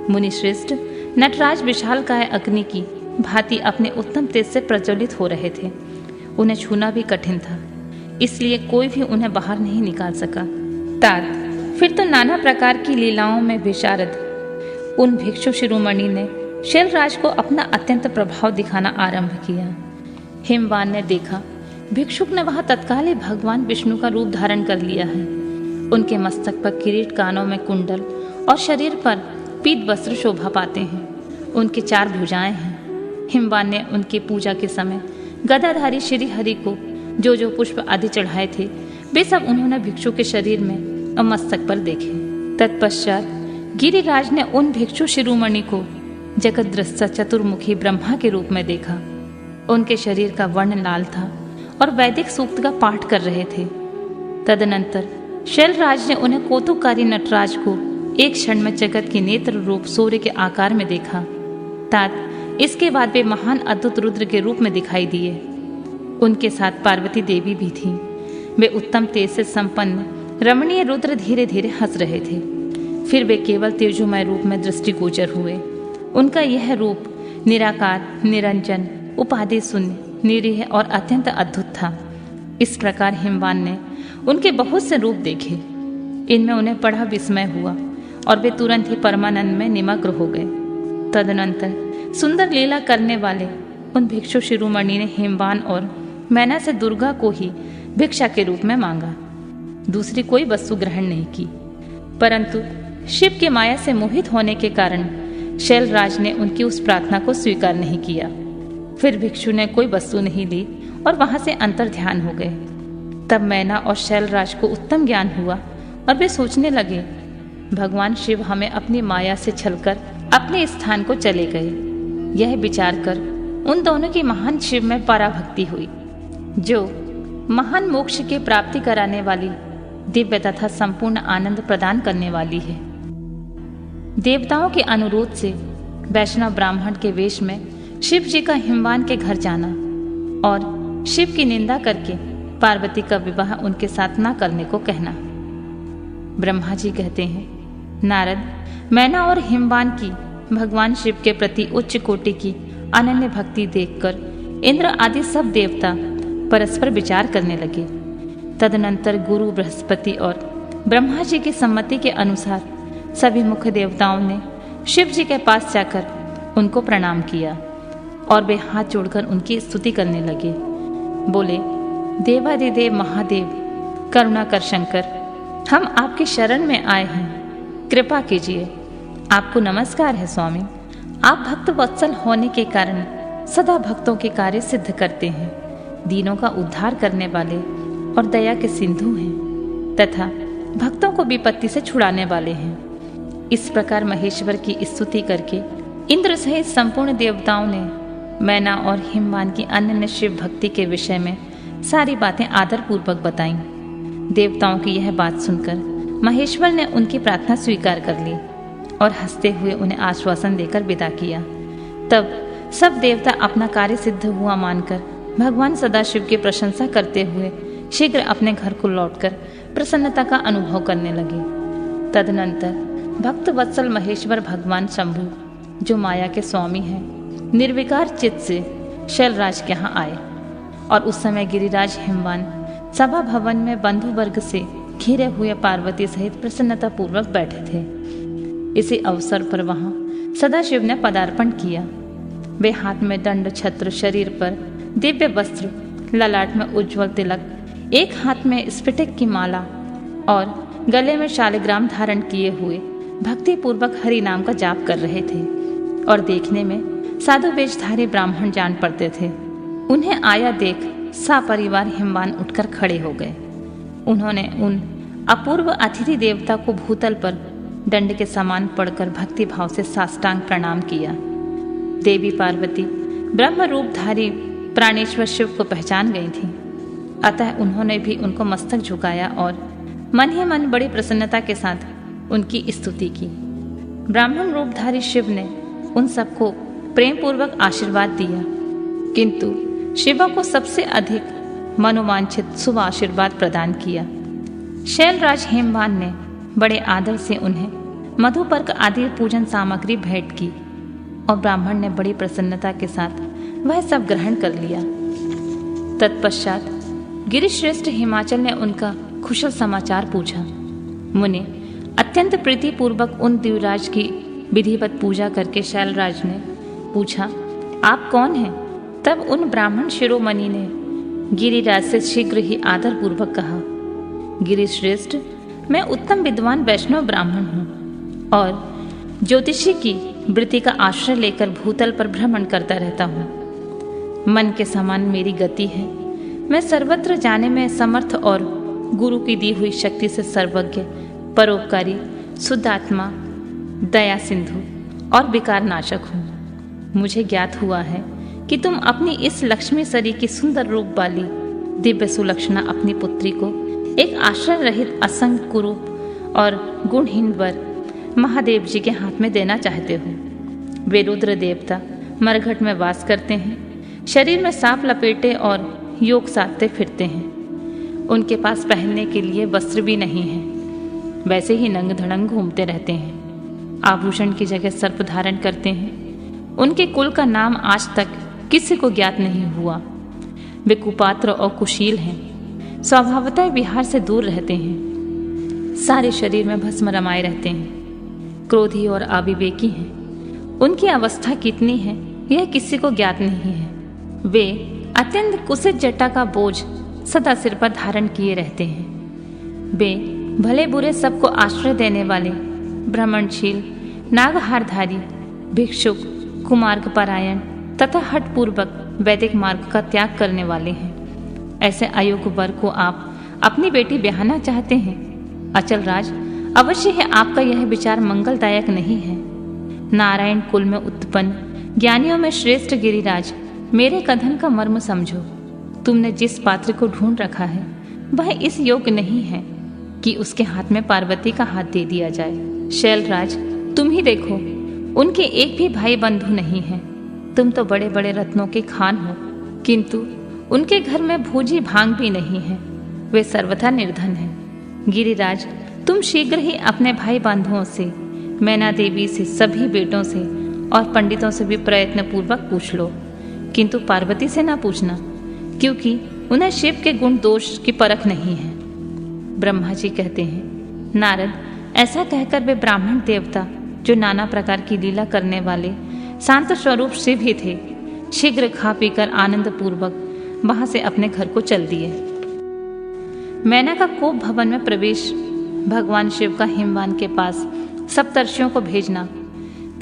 मुनि श्रेष्ठ नटराज विशालकाय अग्नि की भांति अपने उत्तम तेज से प्रज्वलित हो रहे थे। उन्हें छूना भी कठिन था, इसलिए कोई भी उन्हें बाहर नहीं निकाल सका। तात फिर तो नाना प्रकार की लीलाओं में विशारद उन भिक्षु शिरोमणि ने शैलराज को अपना अत्यंत प्रभाव दिखाना आरंभ किया। हिमवान ने देखा भिक्षुक ने वहां तत्काल ही भगवान विष्णु का रूप धारण कर लिया है। उनके मस्तक पर किरीट, कानों में कुंडल और शरीर पर पीत वस्त्र शोभा पाते हैं। उनकी 4 भुजाएं हैं। हिमवान ने उनकी पूजा के समय गदाधारी श्री हरि को जो पुष्प आदि चढ़ाए थे वे सब उन्होंने भिक्षु के शरीर में और मस्तक पर देखे। तत्पश्चात गिरिराज ने उन भिक्षु शिरोमणि को जगत दृष्टा चतुर्मुखी ब्रह्मा के रूप में देखा। उनके शरीर का वर्ण लाल था और वैदिक सूक्त का पाठ कर रहे थे। तदनंतर शैलराज ने उन्हें कौतुककारी नटराज को एक क्षण में जगत की नेत्र रूप सूर्य के आकार में देखा। तात इसके बाद वे महान अद्भुत रुद्र के रूप में दिखाई दिए। उनके साथ पार्वती देवी भी थी। वे उत्तम तेज से संपन्न रमणीय रुद्र धीरे धीरे हंस रहे थे। फिर वे केवल तेजोमय रूप में दृष्टिगोचर हुए। उनका यह रूप निराकार, निरंजन, उपाधि शून्य, निरीह और अत्यंत अद्भुत था। इस प्रकार हिमवान ने उनके बहुत से रूप देखे। इनमें उन्हें बड़ा विस्मय हुआ और वे तुरंत ही परमानंद में निमग्न हो गए। तदनंतर सुंदर लीला करने वाले उन भिक्षु शिरोमणि ने हिमवान और मैना से दुर्गा को ही भिक्षा के रूप में मांगा। दूसरी कोई वस्तु ग्रहण नहीं की, परंतु शिव के माया से मोहित होने के कारण शैलराज ने उनकी उस प्रार्थना को स्वीकार नहीं किया। फिर भिक्षु ने कोई वस्तु नहीं ली और वहां से अंतर्ध्यान हो गए। तब मैना और शैलराज को उत्तम ज्ञान हुआ और वे सोचने लगे, भगवान शिव हमें अपनी माया से छलकर अपने स्थान को चले गए। यह विचार कर उन दोनों की महान शिव में पराभक्ति हुई, जो महान मोक्ष की प्राप्ति कराने वाली, दिव्य तथा संपूर्ण आनंद प्रदान करने वाली है। देवताओं के अनुरोध से वैष्णव ब्राह्मण के वेश में शिव जी का हिमवान के घर जाना और शिव की निंदा करके पार्वती का विवाह उनके साथ ना करने को कहना। ब्रह्मा जी कहते हैं, नारद, मैना और हिमवान की भगवान शिव के प्रति उच्च कोटि की अनन्य भक्ति देखकर इंद्र आदि सब देवता परस्पर विचार करने लगे। तदनंतर गुरु बृहस्पति और ब्रह्मा जी की सम्मति के अनुसार सभी मुख्य देवताओं ने शिव जी के पास जाकर उनको प्रणाम किया और वे हाथ जोड़कर उनकी स्तुति करने लगे। बोले, देवादिदेव महादेव, करुणाकर शंकर, हम आपकी शरण में आए हैं, कृपा कीजिए। आपको नमस्कार है स्वामी। आप भक्त वत्सल होने के कारण सदा भक्तों के कार्य सिद्ध करते हैं, दीनों का उद्धार करने वाले और दया के सिंधु हैं तथा भक्तों को विपत्ति से छुड़ाने वाले हैं। इस प्रकार महेश्वर की स्तुति करके इंद्र सहित संपूर्ण देवताओं ने मैना और हिमवान की अनन्य शिव भक्ति के विषय में सारी बातें आदर पूर्वक बताईं। देवताओं की यह बात सुनकर महेश्वर ने उनकी प्रार्थना स्वीकार कर ली और हंसते हुए उन्हें आश्वासन देकर विदा किया। तब सब देवता अपना कार्य सिद्ध हुआ मानकर भगवान सदाशिव की प्रशंसा करते हुए शीघ्र अपने घर को लौटकर प्रसन्नता का अनुभव करने लगे। तदनंतर भक्त वत्सल महेश्वर भगवान शंभु, जो माया के स्वामी हैं, निर्विकार चित्त से शैलराज के यहाँ आए और उस समय गिरिराज हिमवान सभा भवन में बंधु वर्ग से घिरे हुए पार्वती सहित प्रसन्नता पूर्वक बैठे थे। इसी अवसर पर वहां सदाशिव ने पदार्पण किया। वे हाथ में दंड छत्र, शरीर पर दिव्य वस्त्र, ललाट में उज्ज्वल तिलक, एक हाथ में स्फटिक की माला और गले में शालिग्राम धारण किए हुए भक्ति पूर्वक हरि नाम का जाप कर रहे थे और देखने में साधु वेशधारी ब्राह्मण जान पड़ते थे। उन्हें आया देख सपरिवार हिमवान उठकर खड़े हो गए। उन्होंने उन अपूर्व अतिथि देवता को भूतल पर दंड के समान पड़कर भक्ति भाव से साष्टांग प्रणाम किया। देवी पार्वती ब्रह्म रूपधारी प्राणेश्वर शिव को पहचान गई थी, अतः उन्होंने भी उनको मस्तक झुकाया और मन ही मन बड़ी प्रसन्नता के साथ उनकी स्तुति की। ब्राह्मण रूपधारी शिव ने उन सबको प्रेम पूर्वक आशीर्वाद दिया, किंतु शिवा को सबसे अधिक मनोवांछित शुभ आशीर्वाद प्रदान किया। शैलराज हेमवान ने बड़े आदर से उन्हें मधुपर्क आदि पूजन सामग्री भेंट की और ब्राह्मण ने बड़ी प्रसन्नता के साथ वह सब ग्रहण कर लिया। तत्पश्चात गिरिश्रेष्ठ हिमाचल ने उनका कुशल समाचार पूछा। मुनि अत्यंत प्रीतिपूर्वक उन दिव्यराज की विधिवत पूजा करके शैलराज ने पूछा, आप कौन हैं? तब उन ब्राह्मण शिरोमणि ने गिरिराज से शीघ्र ही आदर पूर्वक कहा, गिरिश्रेष्ठ, मैं उत्तम विद्वान वैष्णव ब्राह्मण हूँ और ज्योतिषी की वृत्ति का आश्रय लेकर भूतल पर भ्रमण करता रहता हूँ। मन के समान मेरी गति है। मैं सर्वत्र जाने में समर्थ और गुरु की दी हुई शक्ति से सर्वज्ञ, परोपकारी, शुद्धात्मा, दया सिंधु और विकार नाशक हूँ। मुझे ज्ञात हुआ है कि तुम अपनी इस लक्ष्मी सरी की सुंदर रूप वाली दिव्य सुलक्षणा अपनी पुत्री को एक आश्रय रहित असंग कुरूप और गुणहीन वर महादेव जी के हाथ में देना चाहते हो। वे रुद्र देवता मरघट में वास करते हैं, शरीर में सांप लपेटे और योग साधते फिरते हैं। उनके पास पहनने के लिए वस्त्र भी नहीं है, वैसे ही नंग धड़ंग घूमते रहते हैं। आभूषण की जगह सर्प धारण करते हैं। उनके कुल का नाम आज तक किसी को ज्ञात नहीं हुआ। वे कुपात्र और कुशील हैं, स्वभावतः विहार से दूर रहते हैं, सारे शरीर में भस्म रमाए रहते हैं, क्रोधी और अविवेकी हैं। उनकी अवस्था कितनी है यह किसी को ज्ञात नहीं है। वे अत्यंत कुसित जटा का बोझ सदा सिर पर धारण किए रहते हैं। वे भले बुरे सबको आश्रय देने वाले, भ्रमणशील, नागहारधारी, भिक्षुक, कुमार्ग परायण तथा हठपूर्वक वैदिक मार्ग का त्याग करने वाले हैं। ऐसे अयोग्य वर को आप अपनी बेटी ब्याहना चाहते हैं। अचल राज, अवश्य है आपका यह विचार मंगलदायक नहीं है। नारायण कुल में उत्पन्न ज्ञानियों में श्रेष्ठ गिरिराज, मेरे कथन का मर्म समझो। तुमने जिस पात्र को ढूंढ रखा है वह इस योग्य नहीं है कि उसके हाथ में पार्वती का हाथ दे दिया जाए। शैलराज, तुम ही देखो, उनके एक भी भाई बंधु नहीं है। तुम तो बड़े बड़े रत्नों के खान हो, किंतु उनके घर में भूजी भांग भी नहीं है। वे सर्वथा निर्धन हैं। गिरिराज, तुम शीघ्र ही अपने भाई बंधुओं से, मैना देवी से, सभी बेटों से और पंडितों से भी प्रयत्न पूर्वक पूछ लो, किंतु पार्वती से ना पूछना, क्योंकि उन्हें शिव के गुण दोष की परख नहीं है। ब्रह्मा जी कहते हैं, नारद, ऐसा कहकर वे ब्राह्मण देवता, जो नाना प्रकार की लीला करने वाले शांत स्वरूप शिव ही थे, शीघ्र खा पीकर आनंद पूर्वक वहां से अपने घर को चल दिए। मैना का कोप भवन में प्रवेश, भगवान शिव का हिमवान के पास सप्तर्षियों को भेजना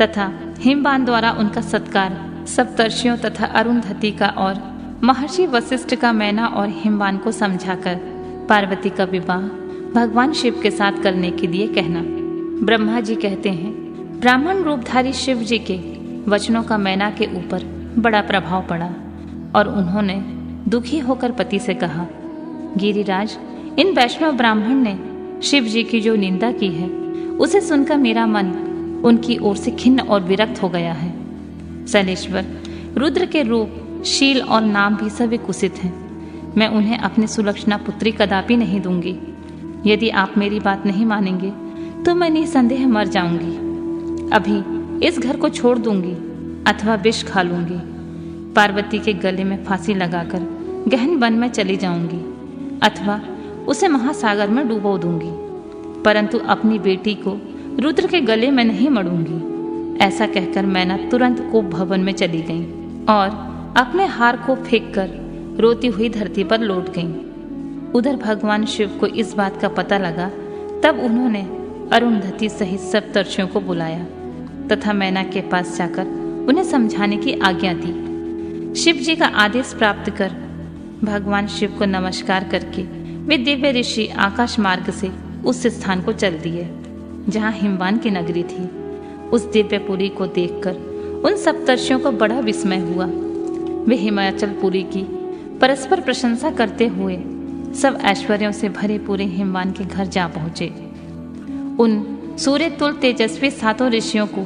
तथा हिमवान द्वारा उनका सत्कार, सप्तर्षियों तथा अरुंधति का और महर्षि वशिष्ठ का मैना और हिमवान को समझाकर पार्वती का विवाह भगवान शिव के साथ करने के लिए कहना। ब्रह्मा जी कहते हैं, ब्राह्मण रूपधारी शिव जी के वचनों का मैना के ऊपर बड़ा प्रभाव पड़ा और उन्होंने दुखी होकर पति से कहा, गिरिराज, इन वैष्णव ब्राह्मण ने शिव जी की जो निंदा की है, उसे सुनकर मेरा मन उनकी ओर से खिन्न और विरक्त हो गया है। शैलेश्वर, रुद्र के रूप, शील और नाम भी सभी कुत्सित हैं। मैं उन्हें अपनी सुलक्षणा पुत्री कदापि नहीं दूंगी। यदि आप मेरी बात नहीं मानेंगे तो मैं निसंदेह मर जाऊंगी। अभी इस घर को छोड़ दूंगी अथवा विष खा लूंगी। पार्वती के गले में फांसी लगाकर गहन वन में चली जाऊंगी अथवा उसे महासागर में डुबो दूंगी, परंतु अपनी बेटी को रुद्र के गले में नहीं मड़ूंगी। ऐसा कहकर मैना तुरंत कोप भवन में चली गई और अपने हार को फेंककर रोती हुई धरती पर लौट गई। उधर भगवान शिव को इस बात का पता लगा, तब उन्होंने अरुंधति सहित सप्तर्षियों को बुलाया तथा मैना के पास जाकर उन्हें समझाने की आज्ञा दी। शिव जी का आदेश प्राप्त कर भगवान शिव को नमस्कार करके वे दिव्य ऋषि आकाश मार्ग से उस स्थान को चल दिए जहाँ हिमवान की नगरी थी। उस दिव्यपुरी को देखकर उन सप्तर्षियों को बड़ा विस्मय हुआ। वे हिमाचलपुरी की परस्पर प्रशंसा करते हुए सब ऐश्वर्यों से भरे पूरे हिमवान के घर जा पहुंचे। उन सूर्य तुल तेजस्वी सातों ऋषियों को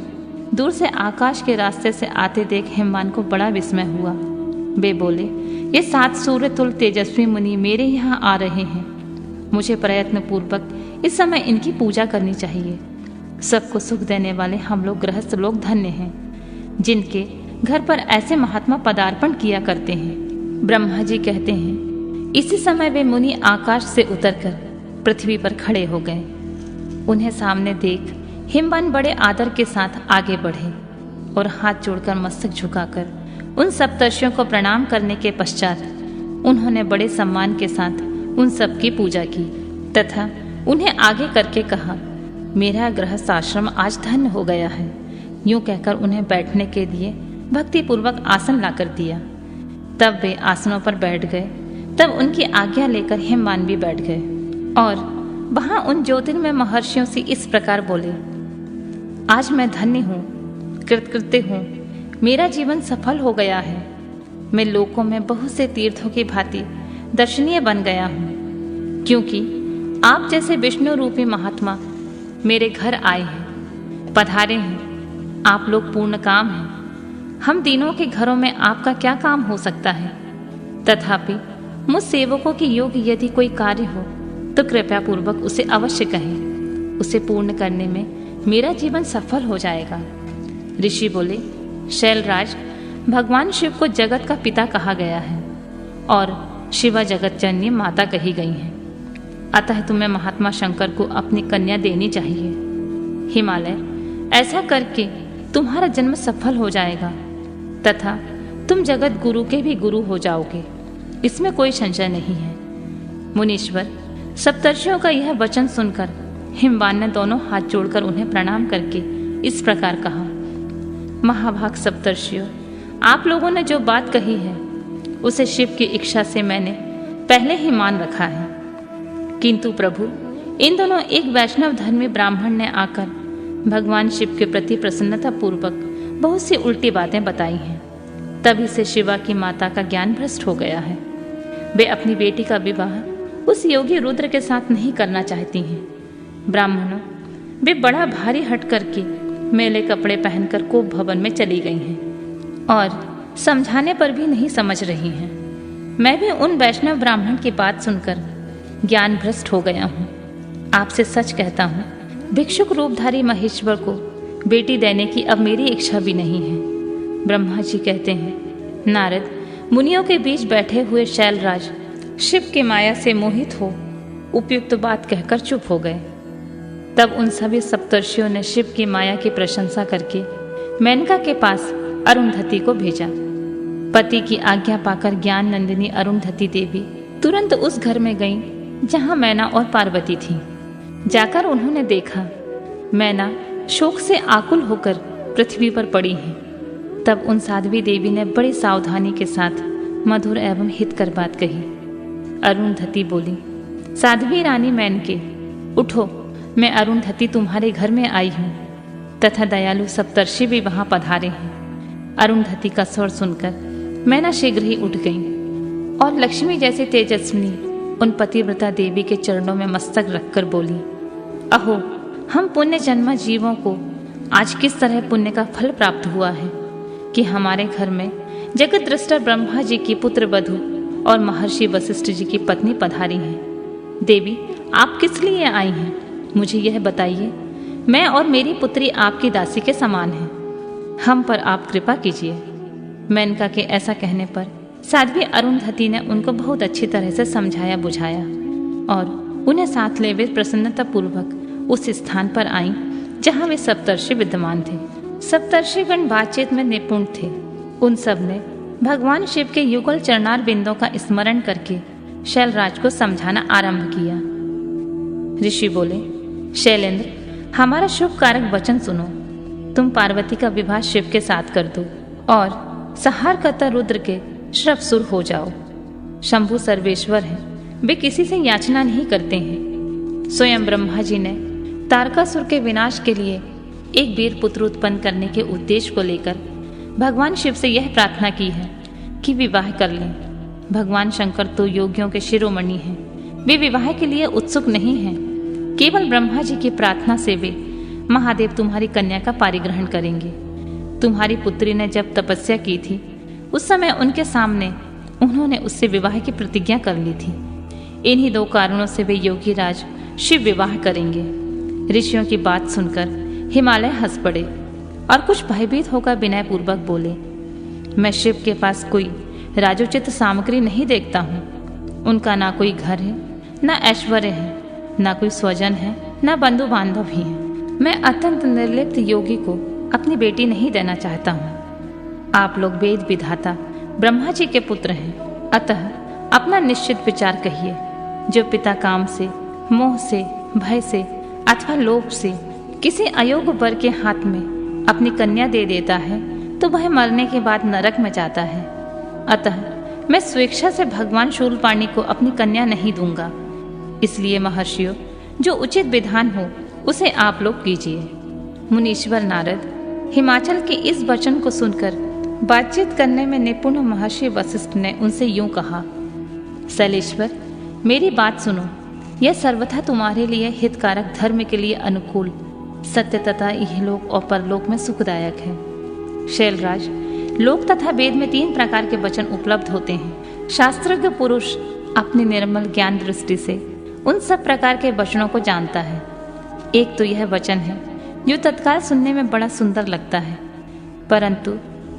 दूर से आकाश के रास्ते से आते देख हिमवान को बड़ा विस्मय हुआ। वे बोले, ये 7 सूर्य तुल तेजस्वी मुनि मेरे यहाँ आ रहे हैं। मुझे प्रयत्न पूर्वक इस समय इनकी पूजा करनी चाहिए। सबको सुख देने वाले हम लोग गृहस्थ लोग धन्य हैं, जिनके घर पर ऐसे महात्मा पदार्पण किया करते हैं। ब्रह्मा जी कहते हैं, इसी समय वे मुनि आकाश से उतरकर पृथ्वी पर खड़े हो गए। उन्हें सामने देख हिमवान बड़े आदर के साथ आगे बढ़े और हाथ जोड़कर मस्तक झुकाकर उन सप्तर्षियों को प्रणाम करने के पश्चात उन्होंने बड़े सम्मान के साथ उन सब की पूजा की तथा उन्हें आगे करके कहा, मेरा गृहस्थ आश्रम आज धन्य हो गया है। यूं कहकर उन्हें बैठने के लिए भक्तिपूर्वक आसन लाकर दिया। तब वे आसनों पर बैठ गए। तब उनकी आज्ञा लेकर हिमवान भी बैठ गए और वहां उन ज्योतिर्मय महर्षियों से इस प्रकार बोले, आज मैं धन्य हूँ, कृतकृत्य हूँ। मेरा जीवन सफल हो गया है। मैं लोकों में बहुत से तीर्थों की भांति दर्शनीय बन गया हूँ, क्योंकि आप जैसे विष्णु रूपी महात्मा मेरे घर आए हैं, पधारे हैं। आप लोग पूर्ण काम हैं। हम तीनों के घरों में आपका क्या काम हो सकता है? तथापि मुझ सेवकों के योग्य यदि कोई कार्य हो तो कृपया पूर्वक उसे अवश्य कहें। उसे पूर्ण करने में मेरा जीवन सफल हो जाएगा। ऋषि बोले, शैलराज, भगवान शिव को जगत का पिता कहा गया है और शिवा जगत जननी माता कही गई हैं। अतः तुम्हें महात्मा शंकर को अपनी कन्या देनी चाहिए। हिमालय, ऐसा करके तुम्हारा जन्म सफल हो जाएगा तथा तुम जगत गुरु के भी गुरु हो जाओगे, इसमें कोई संशय नहीं है। मुनीश्वर, सप्तर्षियों का यह वचन सुनकर हिमवान ने दोनों हाथ जोड़कर उन्हें प्रणाम करके इस प्रकार कहा, महाभाग सप्तर्षियों, आप लोगों ने जो बात कही है उसे शिव की इच्छा से मैंने पहले ही मान रखा है। किंतु प्रभु, इन दोनों एक वैष्णव धर्मी ब्राह्मण ने आकर भगवान शिव के प्रति प्रसन्नता पूर्वक बहुत सी उल्टी बातें बताई हैं। तभी से शिवा की माता का ज्ञान भ्रष्ट हो गया है। वे अपनी बेटी का विवाह उस योगी रुद्र के साथ नहीं करना चाहती हैं। ब्राह्मणों, वे बड़ा भारी हट करके मेले कपड़े पहनकर कोप भवन में चली गई हैं और समझाने पर भी नहीं समझ रही हैं। मैं भी उन वैष्णव ब्राह्मण की बात सुनकर ज्ञान भ्रष्ट हो गया हूँ। आपसे सच कहता हूँ, भिक्षुक रूपधारी महेश्वर को बेटी देने की अब मेरी इच्छा भी नहीं है। ब्रह्मा जी कहते हैं, नारद मुनियों के बीच बैठे हुए शैलराज शिव की माया से मोहित हो उपयुक्त बात कहकर चुप हो गए। तब उन सभी सप्तर्षियों ने शिव की माया की प्रशंसा करके मेनका के पास अरुंधति को भेजा। पति की आज्ञा पाकर ज्ञान नंदिनी अरुंधति देवी तुरंत उस घर में गईं जहां मैना और पार्वती थीं। जाकर उन्होंने देखा मैना शोक से आकुल होकर पृथ्वी पर पड़ी है। तब उन साध्वी देवी ने बड़ी सावधानी के साथ मधुर एवं हितकर बात कही। अरुंधति बोली, साध्वी रानी मेनके, उठो, मैं अरुंधति तुम्हारे घर में आई हूँ तथा दयालु सप्तर्षि भी वहां पधारे हैं। अरुंधति का स्वर सुनकर मैना शीघ्र ही उठ गई और लक्ष्मी जैसी तेजस्विनी उन पतिव्रता देवी के चरणों में मस्तक रखकर बोली, अहो, हम पुण्य जन्मा जीवों को आज किस तरह पुण्य का फल प्राप्त हुआ है कि हमारे घर में जगत दृष्टा ब्रह्मा जी की पुत्र वधू और महर्षि वशिष्ठ जी की पत्नी पधारी हैं। देवी, आप किस लिए आई हैं? मुझे यह बताइए। मैं और मेरी पुत्री आपकी दासी के समान हैं। हम पर आप कृपा कीजिए। मेनका के ऐसा कहने पर साध्वी अरुंधति ने उनको बहुत अच्छी तरह से समझाया बुझाया और उन्हें साथ ले वे प्रसन्नता पूर्वक उस स्थान पर आईं जहां वे सप्तर्षि विद्यमान थे। सप्तर्षिगण बातचीत में निपुण थे। उन सब ने भगवान शिव के युगल चरणार बिंदों का स्मरण करके शैलराज को समझाना आरंभ किया। ऋषि बोले, शैलेंद्र, हमारा शुभ कारक वचन सुनो। तुम पार्वती का विवाह शिव के साथ कर दो और संहारकर्ता रुद्र के श्रवसुर हो जाओ। शंभु सर्वेश्वर हैं, वे किसी से याचना नहीं करते हैं। स्वयं ब्रह्मा जी ने तारकासुर के विनाश के लिए एक वीर पुत्र उत्पन्न करने के उद्देश्य को लेकर भगवान शिव से यह प्रार्थना की है कि विवाह कर लें। भगवान शंकर तो योगियों के शिरोमणि हैं, वे विवाह के लिए उत्सुक नहीं हैं। केवल ब्रह्मा जी की प्रार्थना से वे महादेव तुम्हारी कन्या का पारिग्रहण करेंगे। तुम्हारी पुत्री ने जब तपस्या की थी उस समय उनके सामने उन्होंने उससे विवाह की प्रतिज्ञा कर ली थी। इन्हीं दो कारणों से वे योगी राज शिव विवाह करेंगे। ऋषियों की बात सुनकर हिमालय हंस पड़े और कुछ भयभीत होकर विनय पूर्वक बोले, मैं शिव के पास कोई राजोचित सामग्री नहीं देखता हूँ। उनका ना कोई घर है, ना ऐश्वर्य है, ना कोई स्वजन है, ना बंधु बांधव ही है। मैं अत्यंत निर्लिप्त योगी को अपनी बेटी नहीं देना चाहता हूँ। आप लोग वेद विधाता ब्रह्मा जी के पुत्र हैं, अतः अपना निश्चित विचार कहिए। जो पिता काम से, मोह से, भय से अथवा लोभ से किसी अयोग्य वर के हाथ में अपनी कन्या दे देता है तो वह मरने के बाद नरक में जाता है। अतः मैं स्वेच्छा से भगवान शूलपाणि को अपनी कन्या नहीं दूंगा। इसलिए महर्षियों, जो उचित विधान हो उसे आप लोग कीजिए। मुनीश्वर नारद हिमाचल के इस वचन को सुनकर बातचीत करने में निपुण महर्षि वशिष्ठ ने उनसे यूं कहा, शैलेश्वर, मेरी बात सुनो। यह सर्वथा तुम्हारे लिए हितकारक, धर्म के लिए अनुकूल, सत्य तथा इहलोक और परलोक में सुखदायक है। शैलराज, लोक तथा वेद में 3 प्रकार के वचन उपलब्ध होते हैं। शास्त्रज्ञ पुरुष अपनी निर्मल ज्ञान दृष्टि से उन सब प्रकार के वचनों को जानता है। एक तो यह वचन है जो तत्काल सुनने में बड़ा सुंदर लगता है, परंतु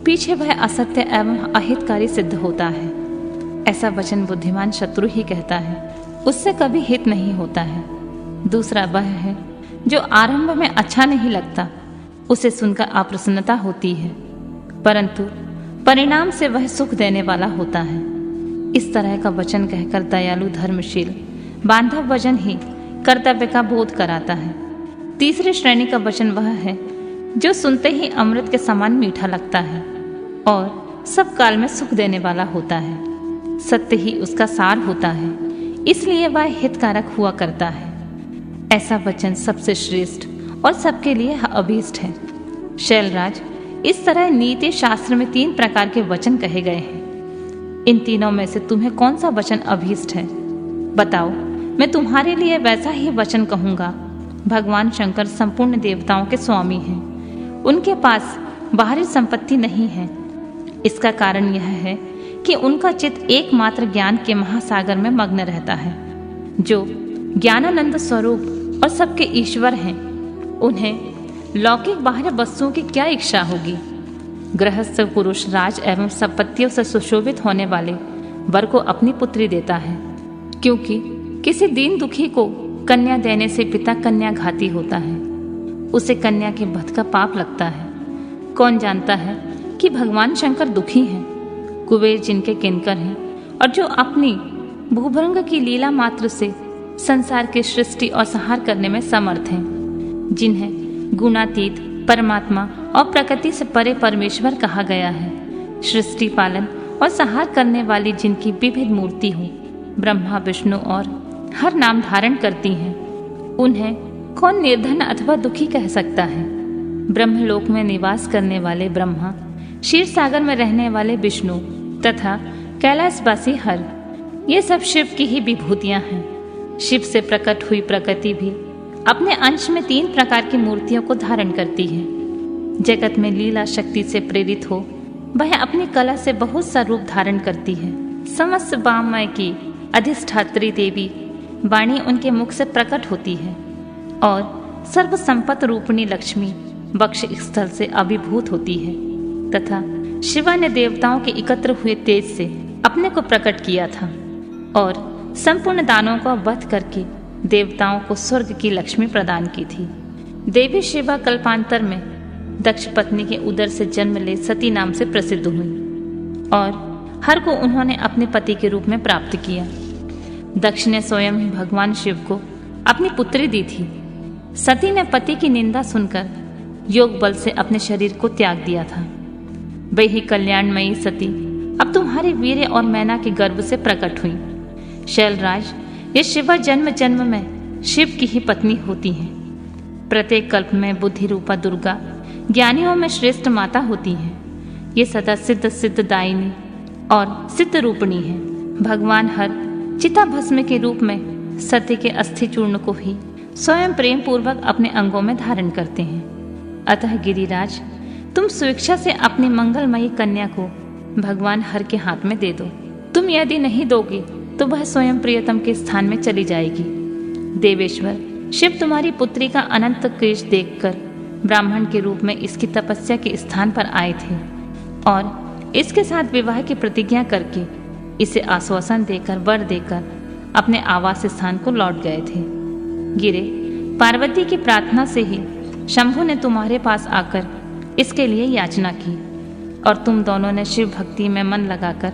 पीछे वह असत्य एवं अहितकारी सिद्ध होता है। ऐसा वचन बुद्धिमान शत्रु ही कहता है, उससे कभी हित नहीं होता है। दूसरा वह है जो आरंभ में अच्छा नहीं लगता, उसे सुनकर अप्रसन्नता होती है, परंतु परिणाम से वह सुख देने वाला होता है। इस तरह का वचन कहकर दयालु, धर्मशील, बांधव वचन ही कर्तव्य का बोध कराता है। तीसरी श्रेणी का वचन वह है जो सुनते ही अमृत के समान मीठा लगता है और सब काल में सुख देने वाला होता है। सत्य ही उसका सार होता है, इसलिए वह हितकारक हुआ करता है। ऐसा वचन सबसे श्रेष्ठ और सबके लिए अभीष्ट है। शैलराज, इस तरह नीति शास्त्र में 3 प्रकार के वचन कहे गए हैं। इन तीनों में से तुम्हें कौन सा वचन अभीष्ट है? बताओ, मैं तुम्हारे लिए वैसा ही वचन कहूंगा। भगवान शंकर संपूर्ण देवताओं के स्वामी हैं। उनके पास बाहरी संपत्ति नहीं है, इसका कारण यह है कि उनका चित्त एकमात्र ज्ञान के महासागर में मग्न रहता है, जो ज्ञानानंद स्वरूप और सबके ईश्वर हैं। उन्हें लौकिक बाह्य वस्तुओं की क्या इच्छा होगी। गृहस्थ पुरुष राज एवं संपत्तियों से सुशोभित होने वाले वर को अपनी पुत्री देता है, क्योंकि किसी दीन दुखी को कन्या देने से पिता कन्या घाती होता है, उसे कन्या के वध का पाप लगता है। कौन जानता है कि भगवान शंकर दुखी हैं, कुबेर जिनके किंकर हैं और जो अपनी भूभंग की लीला मात्र से संसार की सृष्टि और संहार करने में समर्थ हैं, जिन्हें गुणातीत परमात्मा और प्रकृति से परे परमेश्वर कहा गया है। सृष्टि पालन और संहार करने वाली जिनकी विविध मूर्ति हो, ब्रह्मा विष्णु और हर नाम धारण करती हैं, उन्हें कौन निर्धन अथवा दुखी कह सकता है। ब्रह्मलोक में निवास करने वाले ब्रह्मा, क्षीर सागर में रहने वाले विष्णु तथा कैलाशवासी हर, ये सब शिव की ही विभूतियां हैं। शिव से प्रकट हुई प्रकृति भी अपने अंश में 3 प्रकार की मूर्तियों को धारण करती है। जगत में लीला शक्ति से प्रेरित हो वह अपनी कला से बहुत सा रूप धारण करती है। समस्त वाममय की अधिष्ठात्री देवी वाणी उनके मुख से प्रकट होती है और सर्व संपत्ति रूपिणी लक्ष्मी वक्ष स्थल से अभिभूत होती है तथा शिवा ने देवताओं के एकत्र हुए तेज से अपने को प्रकट किया था और संपूर्ण दानों का वध करके देवताओं को स्वर्ग की लक्ष्मी प्रदान की थी। देवी शिवा कल्पांतर में दक्ष पत्नी के उदर से जन्म ले सती नाम से प्रसिद्ध हुई और हर को उन्होंने अपने पति के रूप में प्राप्त किया। दक्ष ने स्वयं ही भगवान शिव को अपनी पुत्री दी थी। सती ने पति की निंदा सुनकर योग बल से अपने शरीर को त्याग दिया था। वही कल्याणमयी सती अब तुम्हारे वीर्य और मैना के गर्भ से प्रकट हुई। शैलराज, ये शिवा जन्म जन्म में शिव की ही पत्नी होती हैं। प्रत्येक कल्प में बुद्धि रूपा दुर्गा ज्ञानियों में श्रेष्ठ माता होती हैं। ये सदा सिद्ध सिद्धदायिनी और सिद्ध रूपिणी है। भगवान हर चिता भस्म के रूप में सत्य के अस्थि चूर्ण को ही स्वयं प्रेम पूर्वक अपने अंगों में धारण करते हैं। अतः गिरिराज, तुम स्वेच्छा से अपनी मंगलमयी कन्या को भगवान हर के हाथ में दे दो। तुम यदि नहीं दोगे तो वह स्वयं प्रियतम के स्थान में चली जाएगी। देवेश्वर शिव तुम्हारी पुत्री का अनंत क्लेश देखकर ब्राह्मण के रूप में इसकी तपस्या के स्थान पर आए थे और इसके साथ विवाह की प्रतिज्ञा करके इसे आश्वासन देकर वर देकर अपने आवास स्थान को लौट गए थे। गिरे, पार्वती की प्रार्थना से ही शंभु ने तुम्हारे पास आकर इसके लिए याचना की और तुम दोनों ने शिव भक्ति में मन लगाकर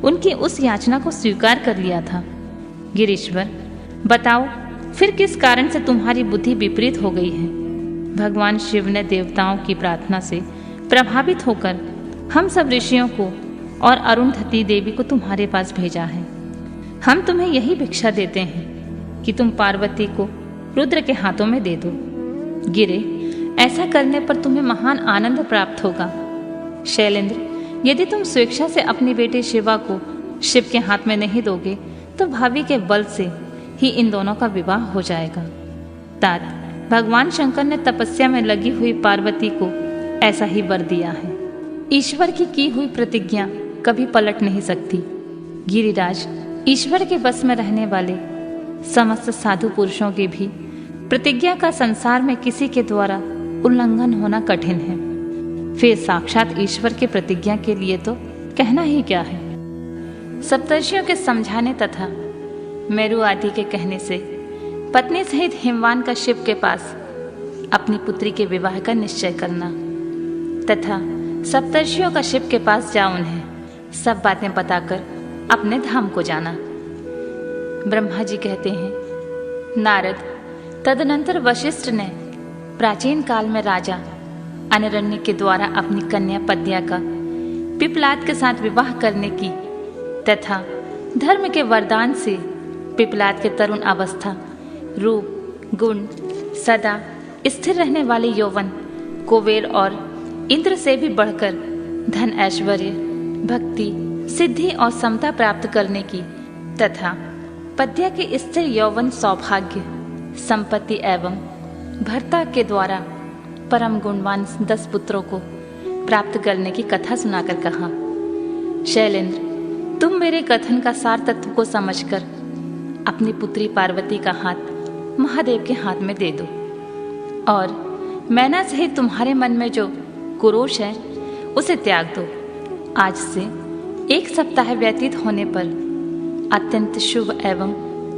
उनकी उस याचना को स्वीकार कर लिया था। गिरीश्वर, बताओ फिर किस कारण से तुम्हारी बुद्धि विपरीत हो गई है। भगवान शिव ने देवताओं की प्रार्थना से प्रभावित होकर हम सब ऋषियों को और अरुंधति देवी को तुम्हारे पास भेजा है। हम तुम्हें यही भिक्षा देते हैं कि तुम पार्वती को रुद्र के हाथों में दे दो। गिरे, ऐसा करने पर तुम्हें महान आनंद प्राप्त होगा। शैलेंद्र, यदि तुम स्वेच्छा से अपनी बेटी शिवा को शिव के हाथ में नहीं दोगे तो भावी के बल से ही इन दोनों का विवाह हो जाएगा। तात, भगवान शंकर ने तपस्या में लगी हुई पार्वती को ऐसा ही वर दिया है। ईश्वर की हुई प्रतिज्ञा कभी पलट नहीं सकती। गिरिराज, ईश्वर के बस में रहने वाले समस्त साधु पुरुषों की भी प्रतिज्ञा का संसार में किसी के द्वारा उल्लंघन होना कठिन है। फिर साक्षात ईश्वर की प्रतिज्ञा के लिए तो कहना ही क्या है। सप्तर्षियों के समझाने तथा मेरु आदि के कहने से पत्नी सहित हिमवान का शिव के पास अपनी पुत्री के विवाह का निश्चय करना तथा सप्तर्षियों का शिव के पास जा उन्हें सब बातें बताकर अपने धाम को जाना। ब्रह्मा जी कहते हैं, नारद, तदनंतर वशिष्ठ ने प्राचीन काल में राजा अनरण्य के द्वारा अपनी कन्या पद्या का पिपलाद के साथ विवाह करने की तथा धर्म के वरदान से पिपलाद के तरुण अवस्था, रूप, गुण, सदा स्थिर रहने वाले यौवन, कुबेर और इंद्र से भी बढ़कर धन, ऐश्वर्य, भक्ति, सिद्धि और समता प्राप्त करने की तथा पद्या के स्थिर यौवन, सौभाग्य, संपत्ति एवं भर्ता के द्वारा परम गुणवान 10 पुत्रों को प्राप्त करने की कथा सुनाकर कहा। शैलेंद्र, तुम मेरे कथन का सार तत्व को समझकर अपनी पुत्री पार्वती का हाथ महादेव के हाथ में दे दो और मैना सहित तुम्हारे मन में जो कुरोष है उसे त्याग दो। आज से 1 सप्ताह व्यतीत होने पर अत्यंत शुभ एवं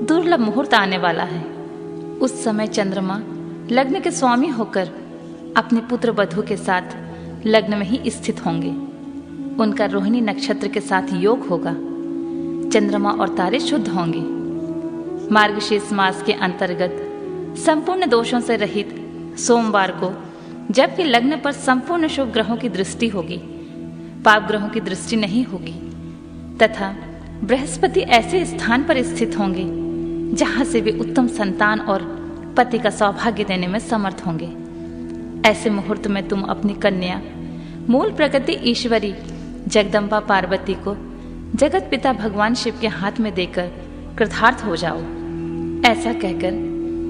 दुर्लभ मुहूर्त आने वाला है। उस समय चंद्रमा लग्न के स्वामी होकर अपने पुत्र वधू के साथ लग्न में ही स्थित होंगे। उनका रोहिणी नक्षत्र के साथ योग होगा। चंद्रमा और तारे शुद्ध होंगे। मार्गशीर्ष मास के अंतर्गत संपूर्ण दोषों से रहित सोमवार को, जबकि लग्न पर संपूर्ण शुभ ग्रहों की दृष्टि होगी, पाप ग्रहों की दृष्टि नहीं होगी, तथा बृहस्पति ऐसे स्थान पर स्थित होंगे जहां से वे उत्तम संतान और पति का सौभाग्य देने में समर्थ होंगे। ऐसे मुहूर्त में तुम अपनी कन्या मूल प्रकृति ईश्वरी जगदम्बा पार्वती को जगत पिता भगवान शिव के हाथ में देकर कृतार्थ हो जाओ। ऐसा कहकर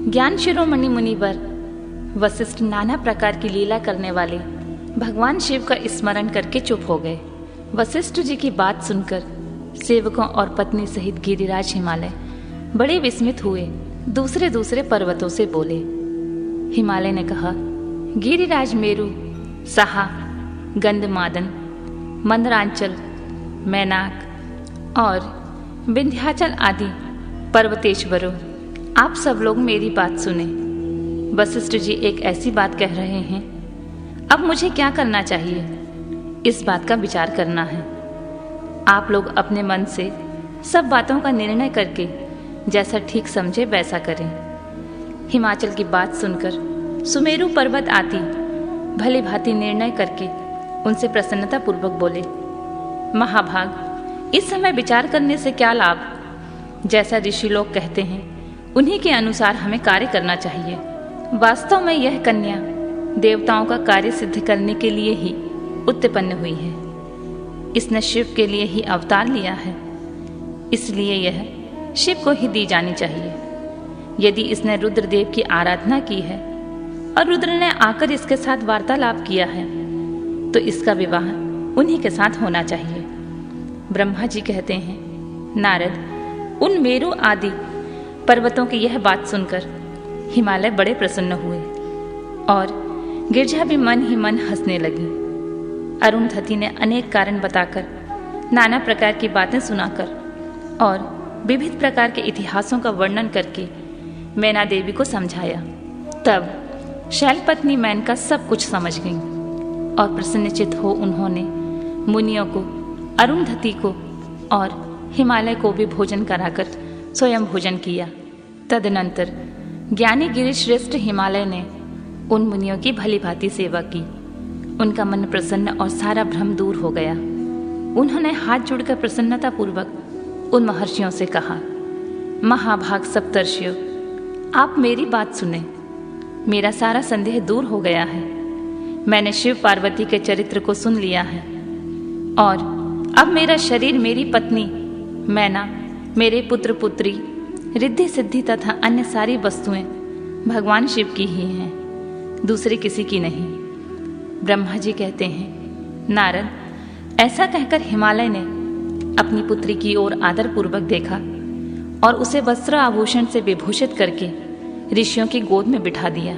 ज्ञान शिरोमणि मुनिवर वशिष्ठ नाना प्रकार की लीला करने वाले भगवान शिव का स्मरण करके चुप हो गए। वशिष्ठ जी की बात सुनकर सेवकों और पत्नी सहित गिरिराज हिमालय बड़े विस्मित हुए दूसरे दूसरे पर्वतों से बोले। हिमालय ने कहा, गिरिराज मेरु, सहा, गंधमादन, मंदरांचल, मैनाक और विंध्याचल आदि पर्वतेश्वरों, आप सब लोग मेरी बात सुने। वशिष्ठ जी एक ऐसी बात कह रहे हैं, अब मुझे क्या करना चाहिए, इस बात का विचार करना है। आप लोग अपने मन से सब बातों का निर्णय करके जैसा ठीक समझे वैसा करें। हिमाचल की बात सुनकर सुमेरु पर्वत आदि भली भांति निर्णय करके उनसे प्रसन्नता पूर्वक बोले, महाभाग, इस समय विचार करने से क्या लाभ। जैसा ऋषि लोग कहते हैं उन्हीं के अनुसार हमें कार्य करना चाहिए। वास्तव में यह कन्या देवताओं का कार्य सिद्ध करने के लिए ही उत्पन्न हुई है। इसने शिव के लिए ही अवतार लिया है, इसलिए यह शिव को ही दी जानी चाहिए। यदि इसने रुद्रदेव की आराधना की है और रुद्र ने आकर इसके साथ वार्तालाप किया है तो इसका विवाह उन्हीं के साथ होना चाहिए। ब्रह्मा जी कहते हैं, नारद, उन मेरु आदि पर्वतों की यह बात सुनकर हिमालय बड़े प्रसन्न हुए और गिरजा भी मन ही मन हंसने लगी। अरुंधति ने अनेक कारण बताकर, नाना प्रकार की बातें सुनाकर और विविध प्रकार के इतिहासों का वर्णन करके मैना देवी को समझाया। तब शैलपत्नी मेनका सब कुछ समझ गई और प्रसन्नचित हो उन्होंने मुनियों को, अरुंधति को और हिमालय को भी भोजन कराकर स्वयं भोजन किया। तदनंतर ज्ञानी गिरिश्रेष्ठ हिमालय ने उन मुनियों की भली भांति सेवा की। उनका मन प्रसन्न और सारा भ्रम दूर हो गया। उन्होंने हाथ जोड़कर प्रसन्नता पूर्वक उन महर्षियों से कहा, महाभाग सप्तर्षियों, आप मेरी बात सुने। मेरा सारा संदेह दूर हो गया है। मैंने शिव पार्वती के चरित्र को सुन लिया है और अब मेरा शरीर, मेरी पत्नी मैना, मेरे पुत्र पुत्री, रिद्धि सिद्धि तथा अन्य सारी वस्तुएं भगवान शिव की ही हैं, दूसरे किसी की नहीं। ब्रह्मा जी कहते हैं, नारद, ऐसा कहकर हिमालय ने अपनी पुत्री की ओर आदरपूर्वक देखा और उसे वस्त्र आभूषण से विभूषित करके ऋषियों की गोद में बिठा दिया।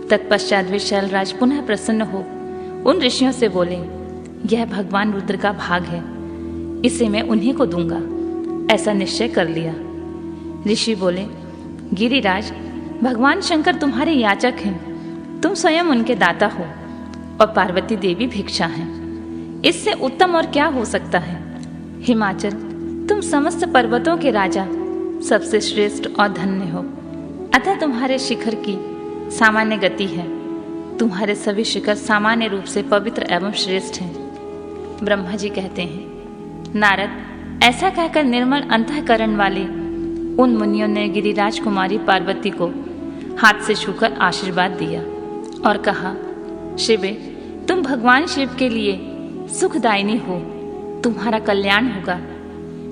तत्पश्चात वे शैलराज पुनः प्रसन्न हो उन ऋषियों से बोले, यह भगवान रुद्र का भाग है, इसे मैं उन्हीं को दूंगा। ऐसा निश्चय कर लिया। ऋषि बोले, गिरिराज, भगवान शंकर तुम्हारे याचक हैं, तुम स्वयं उनके दाता हो और पार्वती देवी भिक्षा हैं। इससे उत्तम और क्या हो सकता है। हिमाचल, तुम समस्त पर्वतों के राजा, सबसे श्रेष्ठ और धन्य हो, अतः तुम्हारे शिखर की सामान्य गति है। तुम्हारे सभी शिखर सामान्य रूप से पवित्र एवं श्रेष्ठ हैं। ब्रह्मा जी कहते हैं, नारद, ऐसा कहकर निर्मल अंतःकरण वाले उन मुनियों ने गिरिराज कुमारी पार्वती को हाथ से छूकर आशीर्वाद दिया और कहा, शिवे, तुम भगवान शिव के लिए सुखदायिनी हो, तुम्हारा कल्याण होगा।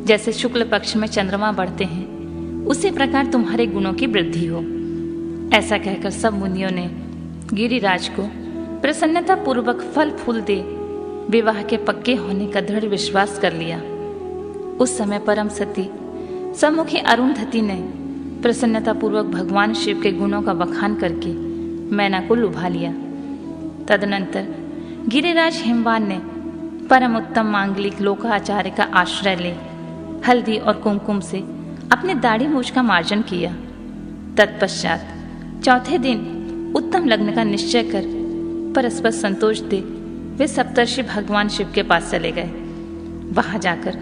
जैसे शुक्ल पक्ष में चंद्रमा बढ़ते हैं उसी प्रकार तुम्हारे गुणों की वृद्धि हो। ऐसा कहकर सब मुनियों ने गिरिराज को प्रसन्नता पूर्वक फल फूल दे विवाह के पक्के होने का दृढ़ विश्वास कर लिया। उस समय परम सती सम्मुखी अरुंधति ने प्रसन्नतापूर्वक भगवान शिव के गुणों का बखान करके मैना को लुभा लिया। तदनंतर गिरिराज हिमवान ने परम उत्तम मांगलिक लोकाचार्य का आश्रय ले हल्दी और कुमकुम से अपने दाढ़ी मूछ का मार्जन किया। तत्पश्चात चौथे दिन उत्तम लग्न का निश्चय कर परस्पर संतोष दे वे सप्तर्षि भगवान शिव के पास चले गए। वहां जाकर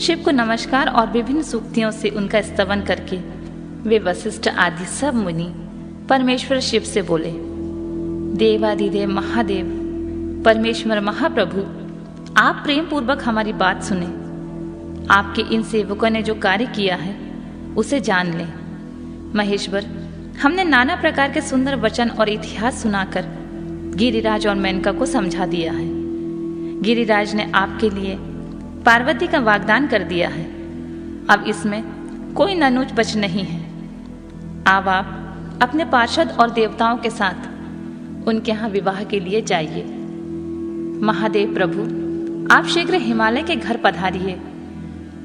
शिव को नमस्कार और विभिन्न सूक्तियों से उनका स्तवन करके वे वशिष्ठ आदि सब मुनि परमेश्वर शिव से बोले, देवादिदेव महादेव परमेश्वर महाप्रभु, आप प्रेम पूर्वक हमारी बात सुने। आपके इन सेवकों ने जो कार्य किया है उसे जान लें। महेश्वर, हमने नाना प्रकार के सुंदर वचन और इतिहास सुनाकर गिरिराज और मेनका को समझा दिया है। गिरिराज ने आपके लिए पार्वती का वाग्दान कर दिया है। अब इसमें कोई ननुच बच नहीं है। अब आप अपने पार्षद और देवताओं के साथ उनके यहाँ विवाह के लिए जाइए। महादेव प्रभु, आप शीघ्र हिमालय के घर पधारिए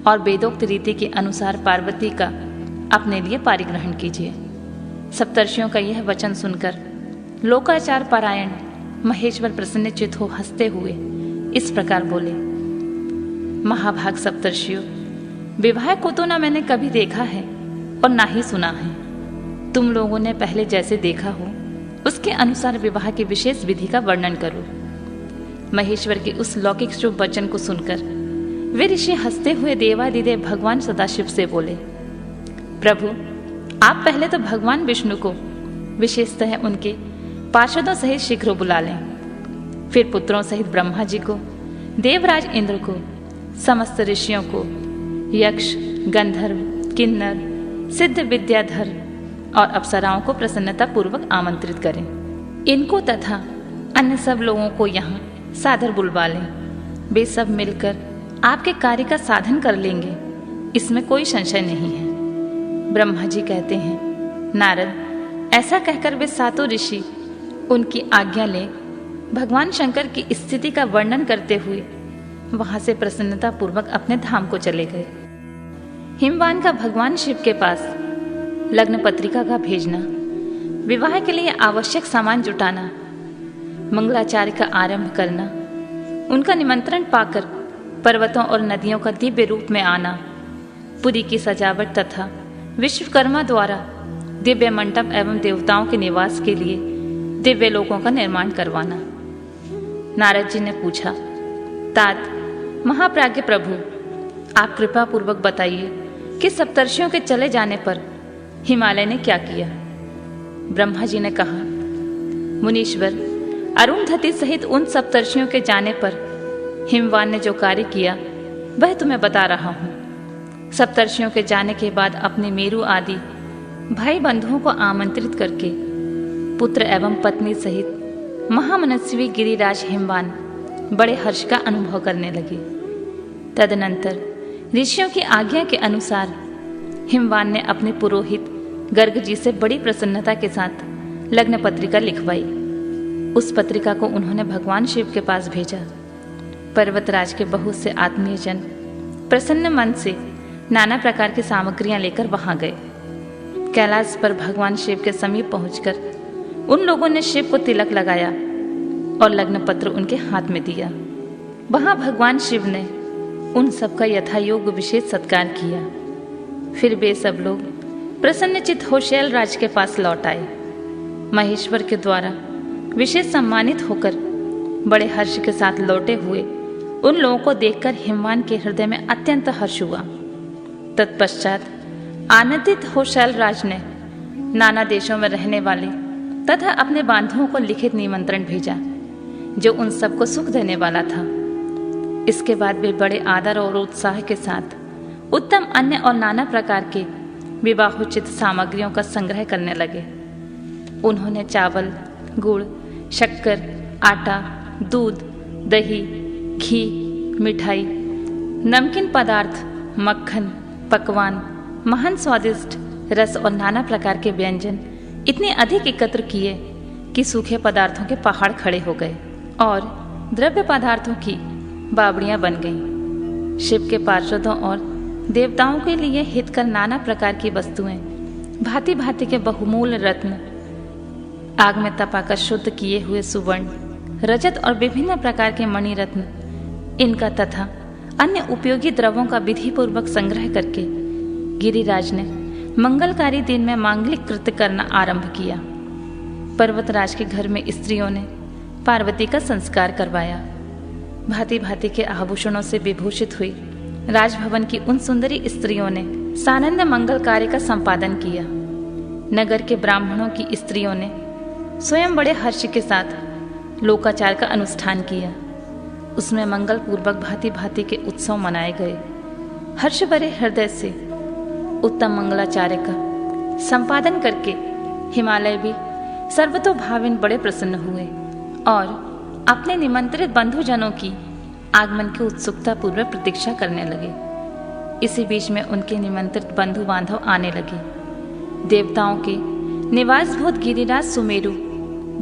और वेदोक्त रीति के अनुसार पार्वती का अपने लिए पारिग्रहण कीजिए। सप्तर्षियों का यह वचन सुनकर लोकाचार पारायण महेश्वर प्रसन्नचित्त हो हंसते हुए इस प्रकार बोले, महाभाग सप्तर्षियों, विवाह को तो ना मैंने कभी देखा है और ना ही सुना है। तुम लोगों ने पहले जैसे देखा हो उसके अनुसार विवाह की विशेष विधि का वर्णन करो। महेश्वर के उस लौकिक शुभ वचन को सुनकर वे ऋषि हंसते हुए देवादिदेव भगवान सदाशिव से बोले, प्रभु, आप पहले तो भगवान विष्णु को विशेषतः उनके पार्षदों सहित शीघ्र बुला लें। फिर पुत्रों सहित ब्रह्मा जी को, देवराज इंद्र को, समस्त ऋषियों को, यक्ष, गंधर्व, किन्नर, सिद्ध विद्याधर और अप्सराओं को प्रसन्नता पूर्वक आमंत्रित करें। इनको तथा अन्य सब लोगों को यहाँ सादर बुलवा लें। वे सब मिलकर आपके कार्य का साधन कर लेंगे, इसमें कोई संशय नहीं है। ब्रह्मा जी कहते हैं, नारद, ऐसा कहकर वे सातों ऋषि उनकी आज्ञा ले भगवान शंकर की स्थिति का वर्णन करते हुए वहां से प्रसन्नता पूर्वक अपने धाम को चले गए। हिमवान का भगवान शिव के पास लग्न पत्रिका का भेजना, विवाह के लिए आवश्यक सामान जुटाना, मंगलाचार्य का आरंभ करना, उनका निमंत्रण पाकर पर्वतों और नदियों का दिव्य रूप में आना, पुरी की सजावट तथा विश्वकर्मा द्वारा दिव्य मंडप एवं देवताओं के निवास के लिए दिव्य लोकों का निर्माण करवाना। नारद जी ने पूछा, तात महाप्राज्ञ प्रभु, आप कृपा पूर्वक बताइए कि सप्तर्षियों के चले जाने पर हिमालय ने क्या किया। ब्रह्मा जी ने कहा, मुनीश्वर, अरुंधति सहित उन सप्तर्षियों के जाने पर हिमवान ने जो कार्य किया वह तुम्हें बता रहा हूँ। सप्तर्षियों के जाने के बाद अपने मेरु आदि भाई बंधुओं को आमंत्रित करके पुत्र एवं पत्नी सहित महामनस्वी गिरिराज हिमवान बड़े हर्ष का अनुभव करने लगे। तदनंतर ऋषियों की आज्ञा के अनुसार हिमवान ने अपने पुरोहित गर्ग जी से बड़ी प्रसन्नता के साथ लग्न पत्रिका लिखवाई। उस पत्रिका को उन्होंने भगवान शिव के पास भेजा। पर्वतराज के बहुत से आत्मीय जन प्रसन्न मन से नाना प्रकार की सामग्रियां लेकर वहां गए। कैलाश पर भगवान शिव के समीप पहुंचकर उन लोगों ने शिव को तिलक लगाया और लग्न पत्र उनके हाथ में दिया। वहां भगवान शिव ने उन सबका यथायोग्य विशेष सत्कार किया। फिर वे सब लोग प्रसन्नचित्त हो शैलराज के पास लौट आए। महेश्वर के द्वारा विशेष सम्मानित होकर बड़े हर्ष के साथ लौटे हुए उन लोगों को देखकर हिमवान के हृदय में अत्यंत हर्ष हुआ। तत्पश्चात आनंदित हो शैलराज ने नाना देशों में रहने वाले तथा अपने बांधुओं को लिखित निमंत्रण भेजा, जो उन सबको सुख देने वाला था। इसके बाद वे बड़े आदर और उत्साह के साथ उत्तम अन्य और नाना प्रकार के विवाहोचित सामग्रियों का संग्रह करने लगे। उन्होंने चावल, गुड़, शक्कर, आटा, दूध, दही, घी, मिठाई, नमकीन पदार्थ, मक्खन, पकवान, महान स्वादिष्ट रस और नाना प्रकार के व्यंजन इतने अधिक एकत्र किए कि सूखे पदार्थों के पहाड़ खड़े हो गए और द्रव्य पदार्थों की बावड़ियां बन गईं। शिव के पार्षदों और देवताओं के लिए हितकर नाना प्रकार की वस्तुएं, भांति भांति के बहुमूल्य रत्न, आग में तपाकर शुद्ध किए हुए सुवर्ण, रजत और विभिन्न प्रकार के मणि रत्न, इनका तथा अन्य उपयोगी द्रव्यों का विधि पूर्वक संग्रह करके गिरिराज ने मंगलकारी दिन में मांगलिक कृत्य करना आरंभ किया। पर्वतराज के घर में स्त्रियों ने पार्वती का संस्कार करवाया। भांति भांति के आभूषणों से विभूषित हुई राजभवन की उन सुंदरी स्त्रियों ने सानंद मंगल कार्य का संपादन किया। नगर के ब्राह्मणों की स्त्रियों ने स्वयं बड़े हर्ष के साथ लोकाचार का अनुष्ठान किया। उसमें मंगल पूर्वक भांति भांति के उत्सव मनाए गए। हर्ष भरे हृदय से उत्तम मंगलाचार्य का संपादन करके हिमालय भी सर्वतोभावेन बड़े प्रसन्न हुए और अपने निमंत्रित बंधुजनों की आगमन की उत्सुकता पूर्वक प्रतीक्षा करने लगे। इसी बीच में उनके निमंत्रित बंधु बांधव आने लगे। देवताओं के निवासभूत गिरिराज सुमेरु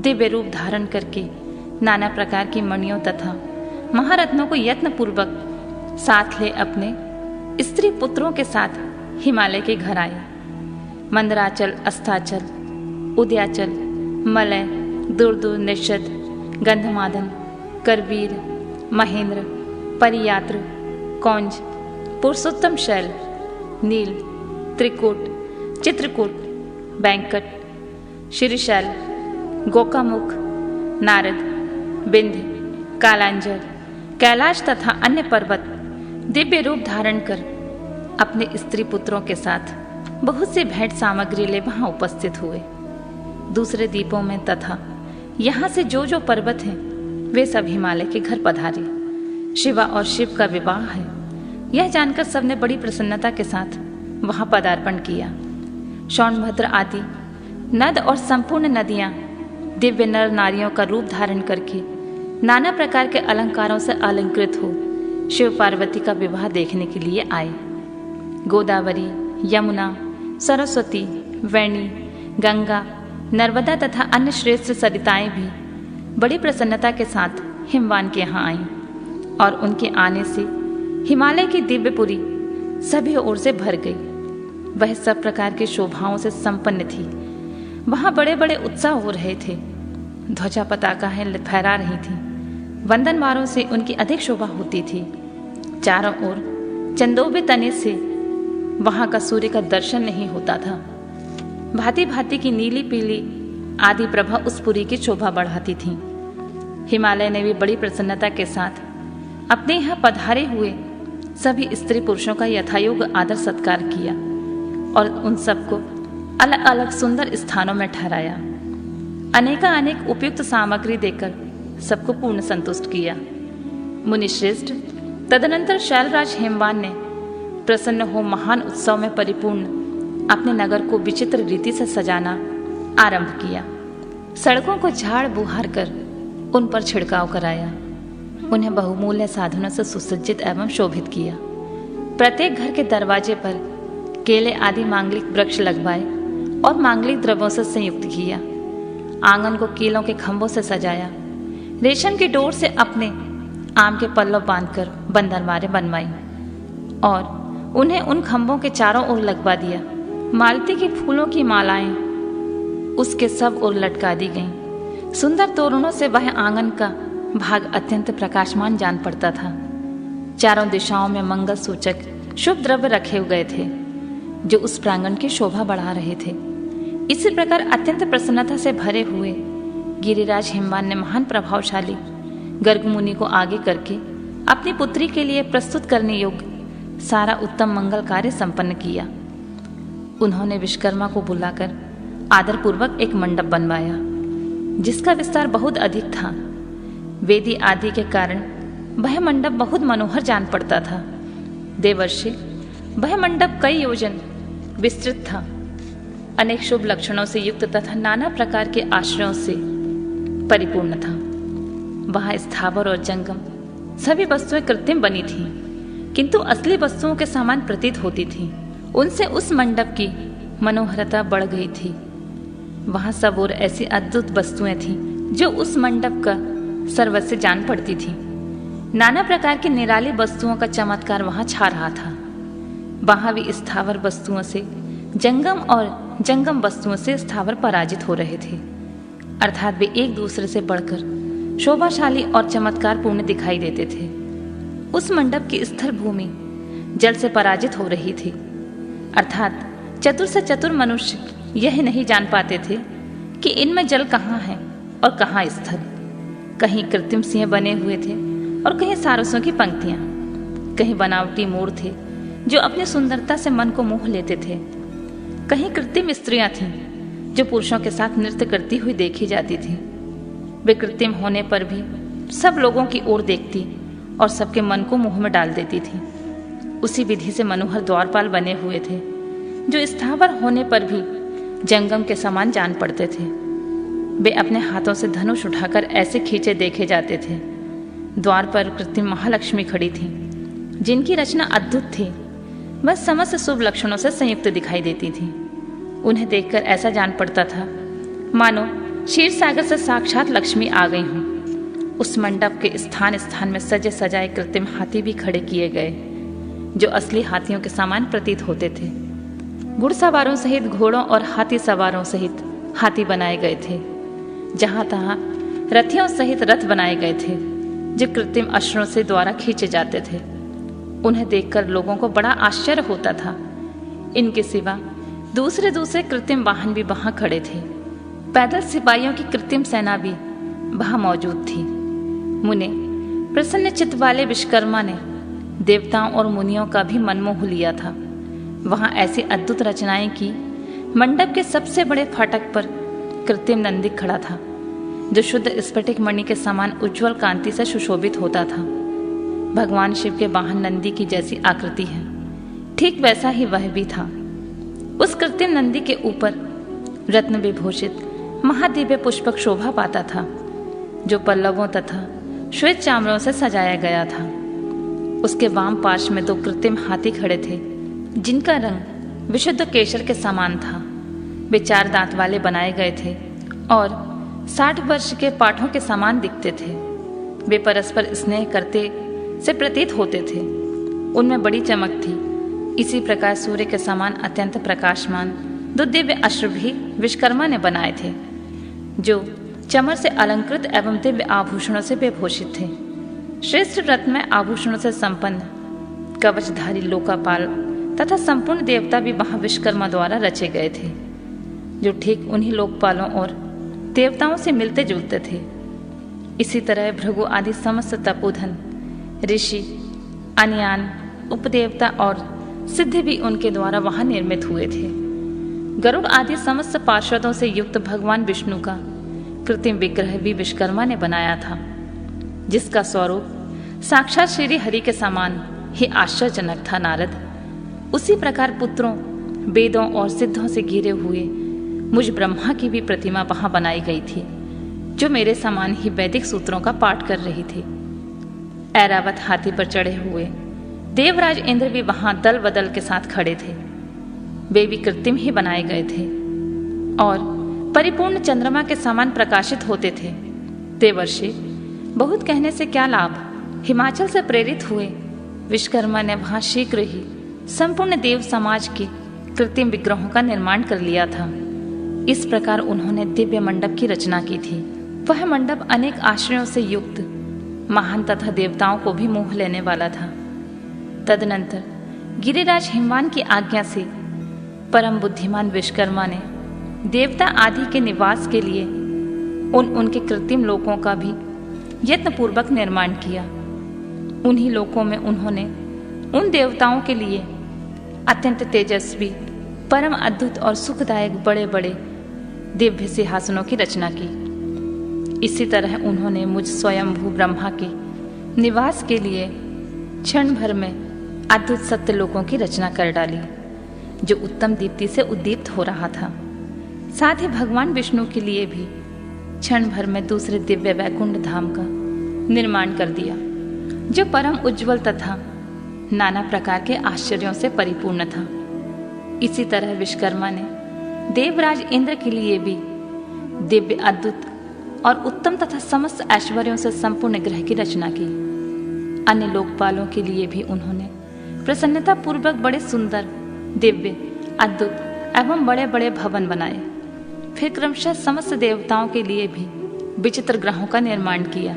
दिव्य रूप धारण करके नाना प्रकार की मणियों तथा महारत्नों को यत्न पूर्वक साथ ले अपने स्त्री पुत्रों के साथ हिमालय के घर आए। मंदराचल, अस्ताचल, उदयाचल, मलय, दुर्दुर, निषद, गंधमादन, करवीर, महेंद्र, परियात्र, कौंज, पुरुषोत्तम शैल, नील, त्रिकूट, चित्रकूट, बैंकट, श्रीशैल, गोकामुख, नारद, बिंध्य, कालांजर, कैलाश तथा अन्य पर्वत दिव्य रूप धारण कर अपने स्त्री पुत्रों के साथ बहुत सी भेंट सामग्री ले वहां उपस्थित हुए। दूसरे द्वीपों में तथा यहाँ से जो जो पर्वत हैं वे सब हिमालय के घर पधारे। शिवा और शिव का विवाह है, यह जानकर सबने बड़ी प्रसन्नता के साथ वहां पदार्पण किया। सोनभद्र आदि नद और संपूर्ण नदियां दिव्य नर नारियों का रूप धारण करके नाना प्रकार के अलंकारों से अलंकृत हो शिव पार्वती का विवाह देखने के लिए आए। गोदावरी, यमुना, सरस्वती, वैणी, गंगा, नर्मदा तथा अन्य श्रेष्ठ सरिताएं भी बड़ी प्रसन्नता के साथ हिमवान के यहाँ आईं और उनके आने से हिमालय की दिव्यपुरी सभी ओर से भर गई। वह सब प्रकार की शोभाओं से संपन्न थी। वहां बड़े बड़े उत्सव हो रहे थे। ध्वजा पताकाएं फहरा रही थीं। वंदनवारों से उनकी अधिक शोभा होती थी। चारों ओर चंदोबे तने से वहां का सूर्य का दर्शन नहीं होता था। भांति भांति की नीली पीली आदि प्रभा उस पुरी की शोभा बढ़ाती थी। हिमालय ने भी बड़ी प्रसन्नता के साथ अपने यहाँ पधारे हुए सभी स्त्री पुरुषों का यथायोग्य आदर सत्कार किया और उन सबको अलग अलग सुंदर स्थानों में ठहराया। अनेक उपयुक्त सामग्री देकर सबको पूर्ण संतुष्ट किया। मुनिश्रेष्ठ तदनंतर शैलराज हेमवान ने प्रसन्न हो महान उत्सव में परिपूर्ण अपने नगर को विचित्र रीति से सजाना आरंभ किया। सड़कों को झाड़ बुहार कर उन पर छिड़काव कराया। उन्हें बहुमूल्य साधनों से सुसज्जित एवं शोभित किया। प्रत्येक घर के दरवाजे पर केले आदि मांगलिक वृक्ष लगवाए और मांगलिक द्रव्यों से संयुक्त किया। आंगन को कीलों के खंभों से सजाया। रेशम की डोर से अपने आम के पल्लव बांधकर बंदरमारें बनवाई और उन्हें उन खंभों के चारों ओर लगवा दिया। मालती के फूलों की मालाएं उसके सब ओर लटका दी गईं। सुंदर तोरणों से वह आंगन का भाग अत्यंत प्रकाशमान जान पड़ता था। चारों दिशाओं में मंगल सूचक शुभ द्रव्य रखे गए थे जो उस प्रांगण की शोभा बढ़ा रहे थे। इसी प्रकार अत्यंत प्रसन्नता से भरे हुए गिरिराज हिमवान ने महान प्रभावशाली गर्ग मुनि को आगे करके अपनी पुत्री के लिए प्रस्तुत करने योग्य सारा उत्तम मंगल कार्य संपन्न किया। उन्होंने विश्वकर्मा को बुलाकर आदरपूर्वक एक मंडप बनवाया जिसका विस्तार बहुत अधिक था। वेदी आदि के कारण वह मंडप बहुत मनोहर जान पड़ता था। देवर्षि वह मंडप कई योजन विस्तृत था। अनेक शुभ लक्षणों से युक्त तथा नाना प्रकार के आश्रयों से परिपूर्ण था। वहां स्थावर और जंगम सभी वस्तुएं कृत्रिम बनी थीं, किंतु असली वस्तुओं के समान प्रतीत होती थीं। उनसे उस मंडप की मनोहरता बढ़ गई थी। वहां सब और ऐसी अद्भुत वस्तुएं थीं जो उस मंडप का सर्वस्व जान पड़ती थी। नाना प्रकार की निराली वस्तुओं का चमत्कार वहां छा रहा था। वहां भी स्थावर वस्तुओं से जंगम और जंगम वस्तुओं से स्थावर पराजित हो रहे थे, अर्थात वे एक दूसरे से बढ़कर शोभाशाली और चमत्कारपूर्ण दिखाई देते थे। उस मंडप की स्थल भूमि जल से पराजित हो रही थी, अर्थात चतुर से चतुर मनुष्य यह नहीं जान पाते थे कि इनमें जल कहाँ है और कहाँ स्थल। कहीं कृत्रिम सिंह बने हुए थे और कहीं सारसों की पंक्तियां, कहीं बनावटी मोर थे जो अपनी सुंदरता से मन को मोह लेते थे, कहीं कृत्रिम स्त्रियां थीं जो पुरुषों के साथ नृत्य करती हुई देखी जाती थी। वे कृत्रिम होने पर भी सब लोगों की ओर देखती और सबके मन को मोह में डाल देती थी। उसी विधि से मनोहर द्वारपाल बने हुए थे जो स्थावर होने पर भी जंगम के समान जान पड़ते थे। वे अपने हाथों से धनुष उठाकर ऐसे खींचे देखे जाते थे। द्वार पर कृत्रिम महालक्ष्मी खड़ी थी जिनकी रचना अद्भुत थी। वह समस्त शुभ लक्षणों से संयुक्त दिखाई देती थी। उन्हें देखकर ऐसा जान पड़ता था मानो क्षीर सागर से साक्षात लक्ष्मी आ गई हूं। उस मंडप के स्थान स्थान में सजे सजाए कृत्रिम हाथी भी खड़े किए गए जो असली हाथियों के समान प्रतीत होते थे। घुड़सवारों सहित घोड़ों और हाथी सवारों सहित हाथी बनाए गए थे। जहां तहां रथियों सहित रथ बनाए गए थे जो कृत्रिम अश्रों से द्वारा खींचे जाते थे। उन्हें देखकर लोगों को बड़ा आश्चर्य होता था। इनके सिवा दूसरे दूसरे कृत्रिम वाहन भी वहां खड़े थे। पैदल सिपाहियों की कृत्रिम सेना भी वहां मौजूद थी। मुने प्रसन्न चित्त वाले विश्वकर्मा ने देवताओं और मुनियों का भी मन मोह लिया था। वहां ऐसी अद्भुत रचनाएं की। मंडप के सबसे बड़े फाटक पर कृत्रिम नंदी खड़ा था जो शुद्ध स्फटिक मणि के समान उज्जवल कांति से सुशोभित होता था। भगवान शिव के वाहन नंदी की जैसी आकृति है, ठीक वैसा ही वह भी था। उस कृत्रिम नंदी के ऊपर रत्न विभूषित महादिव्य पुष्पक शोभा पाता था जो पल्लवों तथा श्वेत चामरों से सजाया गया था। उसके वाम पार्श्व में 2 कृत्रिम हाथी खड़े थे जिनका रंग विशुद्ध केशर के समान था। वे 4 दांत वाले बनाए गए थे और 60 वर्ष के पाठों के समान दिखते थे। वे परस्पर स्नेह करते से प्रतीत होते थे। उनमें बड़ी चमक थी। इसी प्रकार सूर्य के समान अत्यंत प्रकाशमान 2 दिव्य अश्व भी विश्वकर्मा ने बनाए थे जो चमर से अलंकृत एवं दिव्य आभूषणों से विभूषित थे। श्रेष्ठ रत्नमय आभूषणों से संपन्न कवचधारी लोकापाल तथा संपूर्ण देवता भी वहां विश्वकर्मा द्वारा रचे गए थे जो ठीक उन्हीं लोकपालों और देवताओं से मिलते जुलते थे। इसी तरह भृगु आदि समस्त तपोधन, ऋषि, अन्यान, उपदेवता और सिद्ध भी उनके द्वारा वहां निर्मित हुए थे। गरुड़ आदि समस्त पार्षदों से युक्त भगवान विष्णु का कृत्रिम विग्रह भी विश्वकर्मा ने बनाया था जिसका स्वरूप साक्षात श्री हरि के समान ही आश्चर्यजनक था। नारद, उसी प्रकार पुत्रों, वेदों और सिद्धों से घिरे हुए मुझ ब्रह्मा की भी प्रतिमा वहां बनाई गई थी जो मेरे समान ही वैदिक सूत्रों का पाठ कर रही थी। ऐरावत हाथी पर चढ़े हुए देवराज इंद्र भी वहां दल बदल के साथ खड़े थे। वे भी कृत्रिम ही बनाए गए थे और परिपूर्ण चंद्रमा के समान प्रकाशित होते थे। देवर्षि, बहुत कहने से क्या लाभ, हिमाचल से प्रेरित हुए विश्वकर्मा ने वहां शीघ्र ही संपूर्ण देव समाज के कृत्रिम विग्रहों का निर्माण कर लिया था। इस प्रकार उन्होंने दिव्य मंडप की रचना की थी। वह मंडप अनेक आश्रयों से युक्त महान तथा देवताओं को भी मोह लेने वाला था। तदनंतर गिरिराज हिमवान की आज्ञा से परम बुद्धिमान विश्वकर्मा ने देवता आदि के निवास के लिए उनके कृत्रिम लोकों का भी यत्नपूर्वक निर्माण किया। उन्हीं लोकों में उन्होंने उन देवताओं के लिए अत्यंत तेजस्वी, परम अद्भुत और सुखदायक बड़े बड़े दिव्य सिंहासनों की रचना की। इसी तरह उन्होंने मुझ स्वयंभू ब्रह्मा के निवास के लिए क्षण भर में अद्भुत सत्य लोकों की रचना कर डाली जो उत्तम दीप्ति से उद्दीप्त हो रहा था। साथ ही भगवान विष्णु के लिए भी क्षण भर में दूसरे दिव्य वैकुंठ धाम का निर्माण कर दिया जो परम उज्जवल तथा नाना प्रकार के आश्चर्यों से परिपूर्ण था। इसी तरह विश्वकर्मा ने देवराज इंद्र के लिए भी दिव्य, अद्भुत और उत्तम तथा समस्त ऐश्वर्यों से संपूर्ण ग्रह की रचना की। अन्य लोकपालों के लिए भी उन्होंने प्रसन्नता पूर्वक बड़े सुंदर, दिव्य, अद्भुत एवं बड़े बड़े भवन बनाए। फिर क्रमशः समस्त देवताओं के लिए भी विचित्र ग्रहों का निर्माण किया।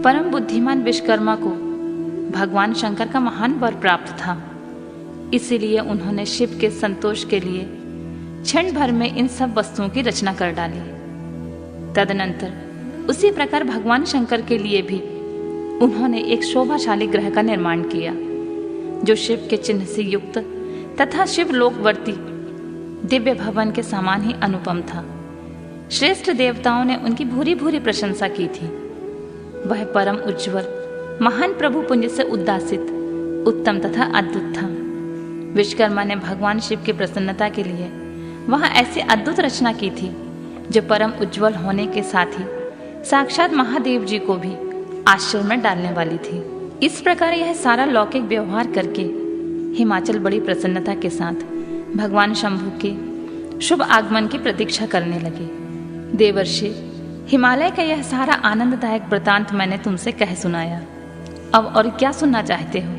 परम बुद्धिमान विश्वकर्मा को भगवान शंकर का महान वर प्राप्त था, इसीलिए उन्होंने शिव के संतोष के लिए क्षण भर में इन सब वस्तुओं की रचना कर डाली। तदनंतर उसी प्रकार भगवान शंकर के लिए भी उन्होंने एक शोभाशाली ग्रह का निर्माण किया, जो शिव के चिन्ह से युक्त तथा शिव लोकवर्ती दिव्य भवन के समान ही अनुपम था। श्रेष्ठ देवताओं ने उनकी भूरी भूरी प्रशंसा की थी। वह परम उज्ज्वल महान प्रभु पुंज से उद्दासित, उत्तम तथा अद्भुत था। विश्वकर्मा ने भगवान शिव की प्रसन्नता के लिए वहां ऐसी अद्भुत रचना की थी, जो परम उज्ज्वल होने के साथ ही साक्षात महादेव जी को भी आश्चर्य में डालने वाली थी। इस प्रकार यह सारा लौकिक व्यवहार करके हिमाचल बड़ी प्रसन्नता के साथ भगवान शंभु के शुभ आगमन की प्रतीक्षा करने लगे। देवर्षि, हिमालय का यह सारा आनंददायक वृतांत मैंने तुमसे कह सुनाया। अब और क्या सुनना चाहते हो?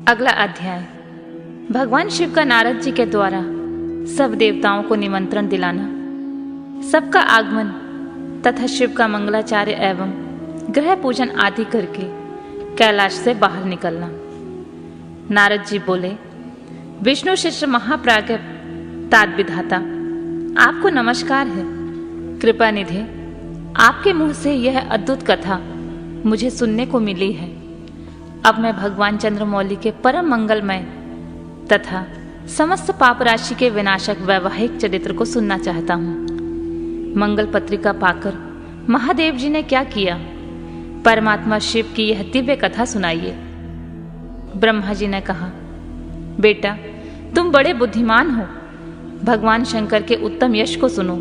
अगला अध्याय। भगवान शिव का नारद जी के द्वारा सब देवताओं को निमंत्रण दिलाना, सबका आगमन तथा शिव का मंगलाचार्य एवं ग्रह पूजन आदि करके कैलाश से बाहर निकलना। नारद जी बोले, विष्णु शिष्य महाप्राज्ञ तात विधाता, आपको नमस्कार है। कृपा निधे, आपके मुंह से यह अद्भुत कथा मुझे सुनने को मिली है। अब मैं भगवान चंद्रमौली के परम मंगलमय तथा समस्त पाप राशि के विनाशक वैवाहिक चरित्र को सुनना चाहता हूँ। मंगल पत्रिका पाकर महादेव जी ने क्या किया, परमात्मा शिव की यह दिव्य कथा सुनाइए। ब्रह्मा जी ने कहा, बेटा तुम बड़े बुद्धिमान हो, भगवान शंकर के उत्तम यश को सुनो।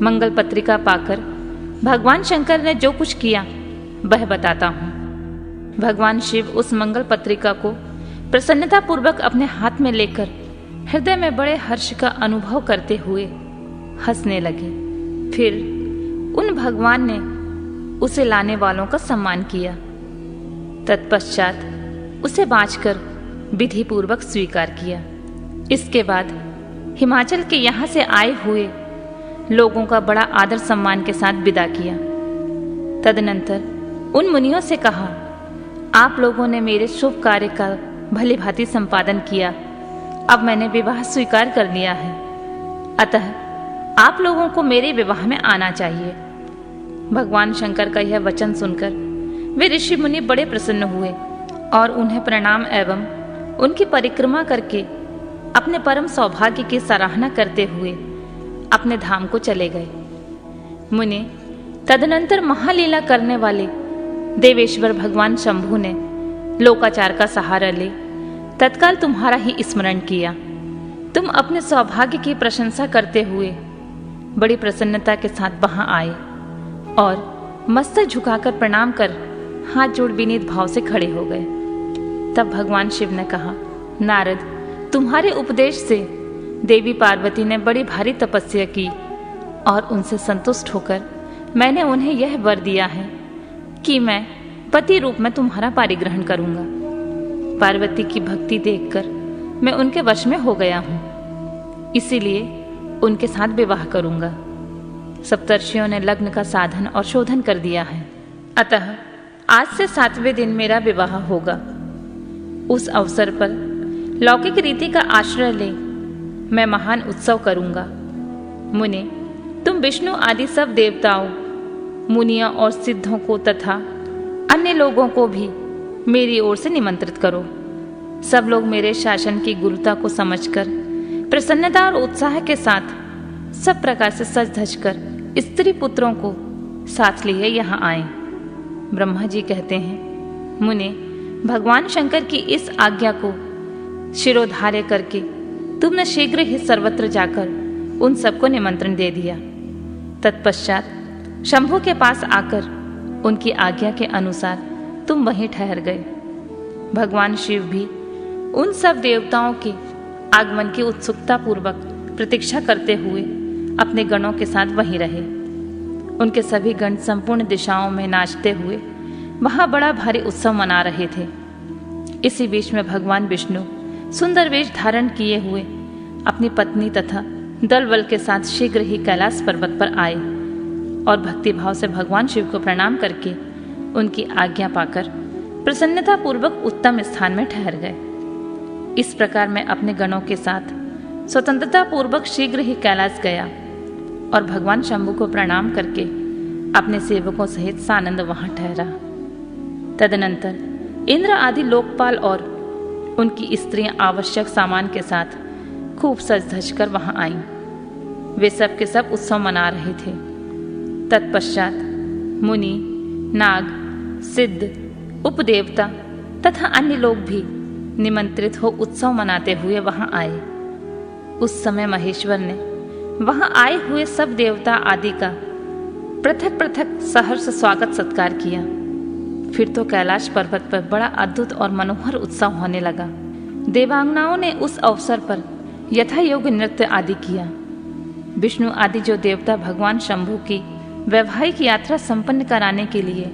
मंगल पत्रिका पाकर भगवान शंकर ने जो कुछ किया वह बताता हूँ। भगवान शिव उस मंगल पत्रिका को प्रसन्नता पूर्वक अपने हाथ में लेकर हृदय में बड़े हर्ष का अनुभव करते हुए हंसने लगे। फिर उन भगवान ने उसे लाने वालों का सम्मान किया। तत्पश्चात उसे बांचकर विधि पूर्वक स्वीकार किया। इसके बाद हिमाचल के यहाँ से आए हुए लोगों का बड़ा आदर सम्मान के साथ विदा किया। तदनंतर उन मुनियों से कहा, आप लोगों ने मेरे शुभ कार्य का भली भांति संपादन किया। अब मैंने विवाह स्वीकार कर लिया है, अतः आप लोगों को मेरे विवाह में आना चाहिए। भगवान शंकर का यह वचन सुनकर वे ऋषि मुनि बड़े प्रसन्न हुए और उन्हें प्रणाम एवं उनकी परिक्रमा करके अपने परम सौभाग्य की सराहना करते हुए अपने धाम को चले गए। मुनि, तदनंतर महालीला करने वाले देवेश्वर भगवान शंभु ने लोकाचार का सहारा ले तत्काल तुम्हारा ही स्मरण किया। तुम अपने सौभाग्य की प्रशंसा करते हुए बड़ी प्रसन्नता के साथ वहां आए और मस्तक झुकाकर प्रणाम कर हाथ जोड़ विनीत भाव से खड़े हो गए। तब भगवान शिव ने कहा, नारद, तुम्हारे उपदेश से देवी पार्वती ने बड़ी भारी तपस्या की और उनसे संतुष्ट होकर मैंने उन्हें यह वर दिया है कि मैं पति रूप में तुम्हारा पारिग्रहण करूंगा। पार्वती की भक्ति देखकर मैं उनके वश में हो गया हूं, इसीलिए उनके साथ विवाह करूंगा। सप्तर्षियों ने लग्न का साधन और शोधन कर दिया है, अतः आज से 7वें दिन मेरा विवाह होगा। उस अवसर पर लौकिक रीति का आश्रय ले मैं महान उत्सव करूंगा। मुने, तुम विष्णु आदि सब देवताओं, मुनियों और सिद्धों को तथा अन्य लोगों को भी मेरी ओर से निमंत्रित करो। सब लोग मेरे शासन की गुरुता को समझकर प्रसन्नता और उत्साह के साथ सब प्रकार से सज धज कर स्त्री पुत्रों को साथ लिए यहाँ आए। ब्रह्मा जी कहते हैं, मुने, भगवान शंकर की इस आज्ञा को शिरोधार्य करके तुमने शीघ्र ही सर्वत्र जाकर उन सबको निमंत्रण दे दिया। तत्पश्चात शंभु के पास आकर उनकी आज्ञा के अनुसार तुम वहीं ठहर गए। भगवान शिव भी उन सब देवताओं के आगमन की उत्सुकता पूर्वक प्रतीक्षा करते हुए अपने गणों के साथ वहीं रहे। उनके सभी गण संपूर्ण दिशाओं में नाचते हुए वहां बड़ा भारी उत्सव मना रहे थे। इसी बीच में भगवान विष्णु सुंदर वेश धारण किए हुए अपनी पत्नी तथा दल बल के साथ शीघ्र ही कैलाश पर्वत पर आए और भक्तिभाव से भगवान शिव को प्रणाम करके उनकी आज्ञा पाकर प्रसन्नता पूर्वक उत्तम स्थान में ठहर गए। इस प्रकार मैं अपने गणों के साथ स्वतंत्रता पूर्वक शीघ्र ही कैलाश गया और भगवान शंभु को प्रणाम करके अपने सेवकों सहित सानंद वहां ठहरा। तदनंतर इंद्र आदि लोकपाल और उनकी स्त्रियां आवश्यक सामान के साथ खूब सज धज कर वहां आईं। वे सब के सब उत्सव मना रहे थे। तत्पश्चात मुनि, नाग, सिद्ध, उपदेवता तथा अन्य लोग भी निमंत्रित हो उत्सव मनाते हुए वहां आए। उस समय महेश्वर ने वहां आए हुए सब देवता आदि का पृथक पृथक सहर्ष स्वागत सत्कार किया। फिर तो कैलाश पर्वत पर बड़ा अद्भुत और मनोहर उत्सव होने लगा। देवांगनाओं ने उस अवसर पर यथा योग्य नृत्य आदि किया। विष्णु आदि जो देवता भगवान शंभु की वैवाहिक यात्रा संपन्न कराने के लिए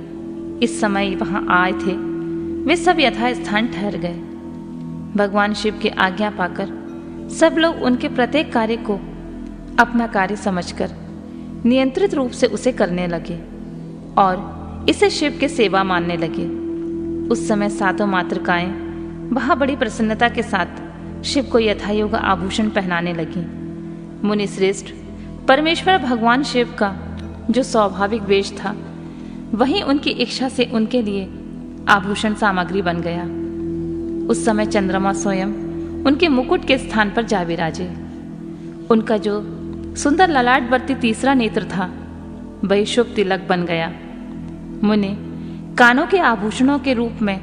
इस समय वहां आए थे, वे सब यथास्थान ठहर गए। भगवान शिव की आज्ञा पाकर सब लोग उनके प्रत्येक कार्य को अपना कार्य समझकर नियंत्रित रूप से उसे करने लगे और इसे शिव के सेवा मानने लगे। उस समय सातों मातृकाएं वहां बड़ी प्रसन्नता के साथ शिव को यथायोग आभूषण पहनाने लगी। मुनि श्रेष्ठ, परमेश्वर भगवान शिव का जो स्वाभाविक वेश था वही उनकी इच्छा से उनके लिए आभूषण सामग्री बन गया। उस समय चंद्रमा स्वयं उनके मुकुट के स्थान पर जा विराजे। उनका जो सुंदर ललाटवर्ती तीसरा नेत्र था वही शुभ तिलक बन गया। मुने, कानों के आभूषणों के रूप में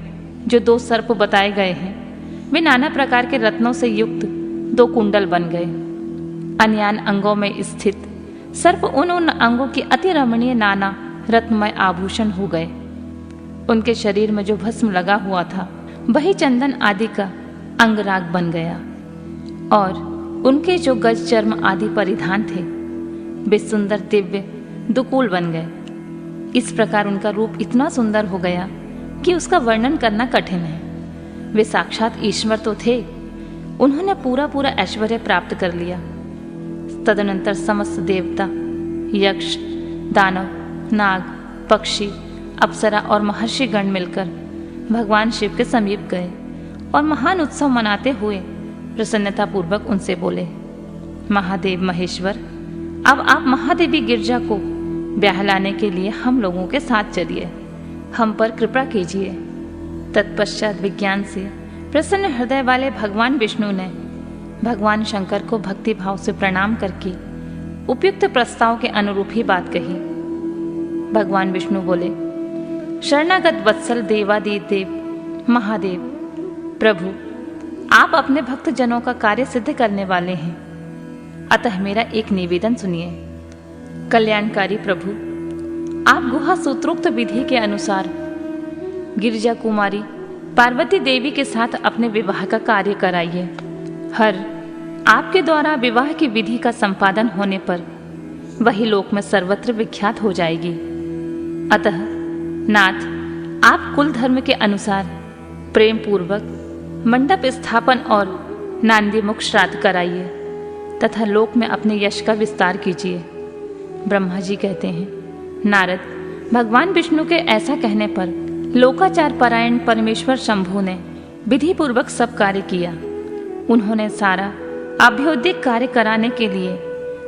जो 2 सर्प बताए गए हैं वे नाना प्रकार के रत्नों से युक्त 2 कुंडल बन गए। अन्यान अंगों में स्थित सर्प उन अंगों की अति रमणीय नाना रत्नमय आभूषण हो गए। उनके शरीर में जो भस्म लगा हुआ था वही चंदन आदि का अंगराग बन गया और उनके जो गज चर्म आदि परिधान थे वे सुंदर दिव्य दुकूल बन गए। इस प्रकार उनका रूप इतना सुंदर हो गया कि उसका वर्णन करना कठिन है। वे साक्षात ईश्वर तो थे। उन्होंने पूरा ऐश्वर्य प्राप्त कर लिया। तदनंतर समस्त देवता, यक्ष, दानव, नाग, पक्षी, अप्सरा और महर्षि गण मिलकर भगवान शिव के समीप गए और महान उत्सव मनाते हुए प्रसन्नता पूर्वक उनसे बोले, महादेव महेश्वर, अब आप महादेवी गिरजा को ब्याह लाने के लिए हम लोगों के साथ चलिए, हम पर कृपा कीजिए। तत्पश्चात विज्ञान से प्रसन्न हृदय वाले भगवान विष्णु ने भगवान शंकर को भक्ति भाव से प्रणाम करके उपयुक्त प्रस्ताव के अनुरूप ही बात कही। भगवान विष्णु बोले, शरणागत वत्सल देवादिदेव महादेव, प्रभु, आप अपने भक्त जनों का कार्य सिद्ध करने वाले हैं, अतः मेरा एक निवेदन सुनिए। कल्याणकारी प्रभु, आप गुहा सूत्रोक्त विधि के अनुसार गिरिजा कुमारी पार्वती देवी के साथ अपने विवाह का कार्य कराइए। आपके द्वारा विवाह की विधि का संपादन होने पर वही लोक में सर्वत्र विख्यात हो जाएगी। अतः नाथ, आप कुल धर्म के अनुसार प्रेम पूर्वक मंडप स्थापन और नांदी मुख श्राद्ध कराइए तथा लोक में अपने यश का विस्तार कीजिए। ब्रह्मा जी कहते हैं, नारद, भगवान विष्णु के ऐसा कहने पर लोकाचार परायण परमेश्वर शंभु ने विधि पूर्वक सब कार्य किया। उन्होंने सारा अभ्योदिक कार्य कराने के लिए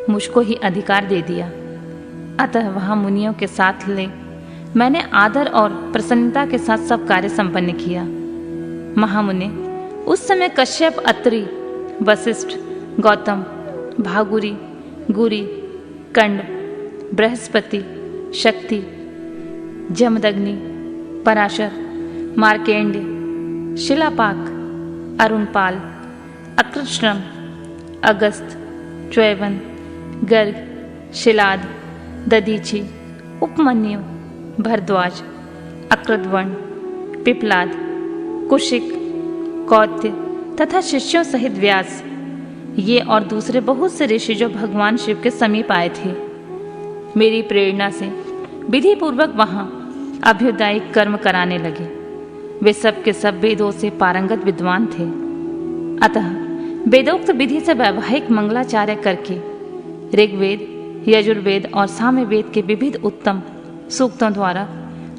मुझको ही अधिकार दे दिया। अतः वहां मुनियों के साथ ले मैंने आदर और प्रसन्नता के साथ सब कार्य संपन्न किया। महामुने, उस समय कश्यप, अत्रि, वशिष्ठ, गौतम, भागुरी, गुरी, कंड, बृहस्पति, शक्ति, जमदग्नि, पराशर, मार्केंड्य, शिलापाक, अरुणपाल, अकृष्णम, अगस्त, च्यवन, गर्ग, शिलाद, दधीचि, उपमन्यु, भरद्वाज, अकृतवर्ण, पिपलाद, कुशिक, कौत्य तथा शिष्यों सहित व्यास, ये और दूसरे बहुत से ऋषि जो भगवान शिव के समीप आए थे, मेरी प्रेरणा से विधि पूर्वक वहां अभ्युदायिक कर्म कराने लगे। वे सब के सब वेदों से पारंगत विद्वान थे। अतः वेदोक्त विधि से वैवाहिक मंगलाचार्य करके ऋग्वेद, यजुर्वेद और सामवेद के विविध उत्तम सूक्तों द्वारा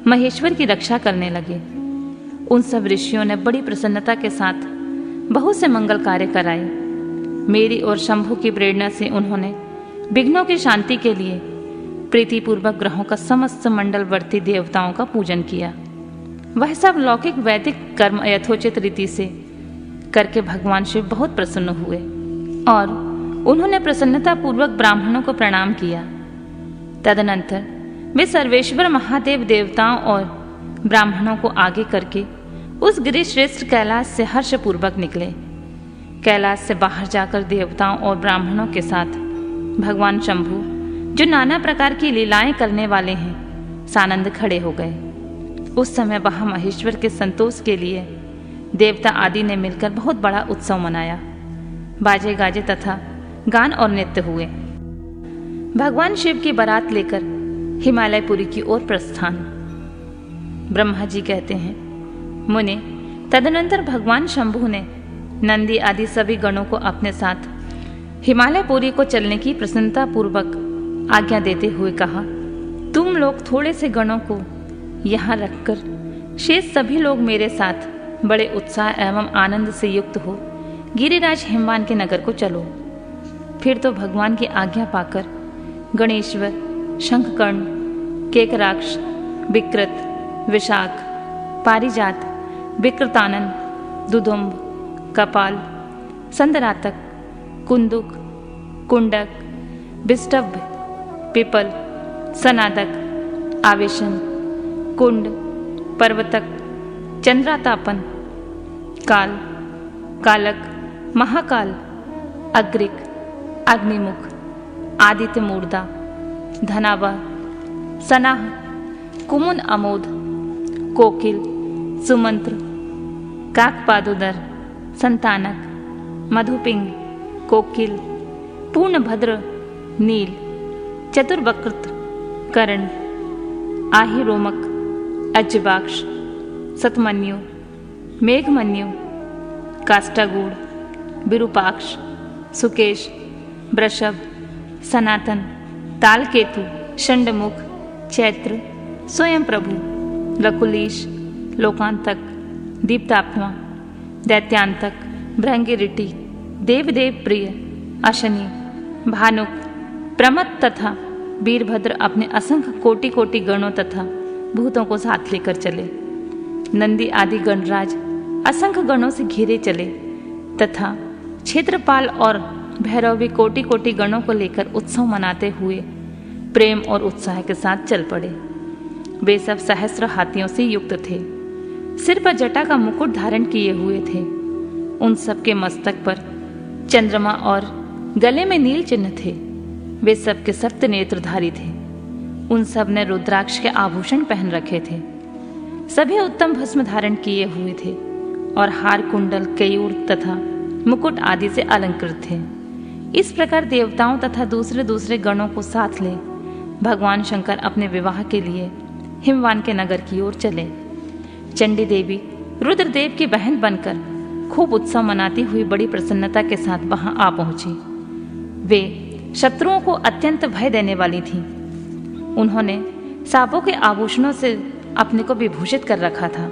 महेश्वर की रक्षा करने लगे। उन सब ऋषियों ने बड़ी प्रसन्नता के साथ बहुत से मंगल कार्य कराए। मेरी और शंभु की प्रेरणा से उन्होंने विघ्नों की शांति के लिए प्रीतिपूर्वक ग्रहों का समस्त मंडलवर्ती देवताओं का पूजन किया। वह सब लौकिक वैदिक कर्म यथोचित रीति से करके भगवान शिव बहुत प्रसन्न हुए और उन्होंने प्रसन्नता पूर्वक ब्राह्मणों को प्रणाम किया। तदनंतर वे सर्वेश्वर महादेव देवताओं और ब्राह्मणों को आगे करके उस गिरिश्रेष्ठ कैलाश से हर्षपूर्वक निकले। कैलाश से बाहर जाकर देवताओं और ब्राह्मणों के साथ भगवान शंभु, जो नाना प्रकार की लीलाएं करने वाले हैं, सानंद खड़े हो गए। उस समय वहां महेश्वर के संतोष के लिए देवता आदि ने मिलकर बहुत बड़ा उत्सव मनाया। बाजे गाजे तथा गान और नृत्य हुए। भगवान शिव की बारात लेकर हिमालयपुरी की ओर प्रस्थान। ब्रह्मा जी कहते हैं, मुने, तदनंतर भगवान शंभु ने नंदी आदि सभी गणों को अपने साथ हिमालयपुरी को चलने की प्रसन्नता पूर्वक आज्ञा देते हुए कहा, तुम लोग थोड़े से गणों को यहाँ रखकर शेष सभी लोग मेरे साथ बड़े उत्साह एवं आनंद से युक्त हो गिरिराज हिमवान के नगर को चलो। फिर तो भगवान की आज्ञा पाकर गणेश्वर, शंखकर्ण, केकराक्ष, विकृत, विशाख, पारिजात, विकृतानन, दुदुम्ब, कपाल, संदरातक, कुंदुक, कुंडक, विष्टभ, पिपल, सनादक, आवेशन, कुंड, पर्वतक, चंद्रातापन, काल, कालक, महाकाल, अग्रिक, अग्निमुख, आदित्य मूर्धा, धनावा, सनाह, कुमुन अमोद, कोकिल, सुमंत्र, काकपादोदर, संतानक, मधुपिंग, कोकिल, पूर्णभद्र, नील, चतुर्वकृत, कर्ण, आहिरोमक, अज्जबाक्ष, सतमन्यु, मेघमन्यु, काष्टागूढ़, विरूपाक्ष, सुकेश, वृषभ, सनातन, तालकेतु, षंडमुख, चैत्र, स्वयं प्रभु, लकुलीश, लोकांतक, दीप्तात्मा, दैत्यांतक, भृंगिरिटी, देवदेव प्रिय, अशनि, भानुक, प्रमथ तथा वीरभद्र अपने असंख्य कोटि कोटि गणों तथा भूतों को साथ लेकर चले। नंदी आदि गणराज असंख्य गणों से घिरे चले तथा क्षेत्रपाल और भैरव भी कोटि कोटि गणों को लेकर उत्सव मनाते हुए प्रेम और उत्साह के साथ चल पड़े। वे सब सहस्र हाथियों से युक्त थे, सिर पर जटा का मुकुट धारण किए हुए थे। उन सब के मस्तक पर चंद्रमा और गले में नील चिन्ह थे। वे सब के सप्त नेत्रधारी थे। उन सब ने रुद्राक्ष के आभूषण पहन रखे थे। सभी उत्तम भस्म धारण किए हुए थे और हार, कुंडल, केयूर तथा मुकुट आदि से अलंकृत थे। इस प्रकार देवताओं तथा दूसरे दूसरे गणों को साथ ले भगवान शंकर अपने विवाह के लिए हिमवान के नगर की ओर चले। चंडी देवी रुद्रदेव की बहन बनकर खूब उत्सव मनाती हुई बड़ी प्रसन्नता के साथ वहां आ पहुंची। वे शत्रुओं को अत्यंत भय देने वाली थीं। उन्होंने सांपों के आभूषणों से अपने को विभूषित कर रखा था।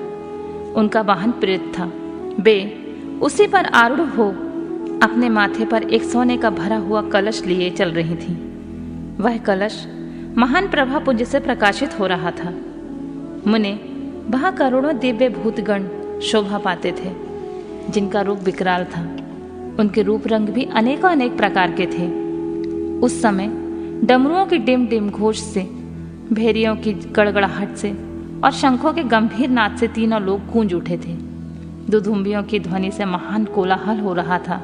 उनका वाहन प्रेत था। वे उसी पर आरूढ़ हो अपने माथे पर एक सोने का भरा हुआ कलश लिए चल रही थीं। वह कलश महान प्रभा पुंज से प्रकाशित हो रहा था। मुने, वहां करोड़ों दिव्य भूतगण शोभा पाते थे, जिनका रूप विकराल था। उनके रूप रंग भी अनेकों अनेक प्रकार के थे। उस समय डमरुओं की डिम डिम घोष से, भेरियों की गड़गड़ाहट से और शंखों के गंभीर नाद से तीनों लोग गूंज उठे थे। दुधुम्बियों की ध्वनि से महान कोलाहल हो रहा था।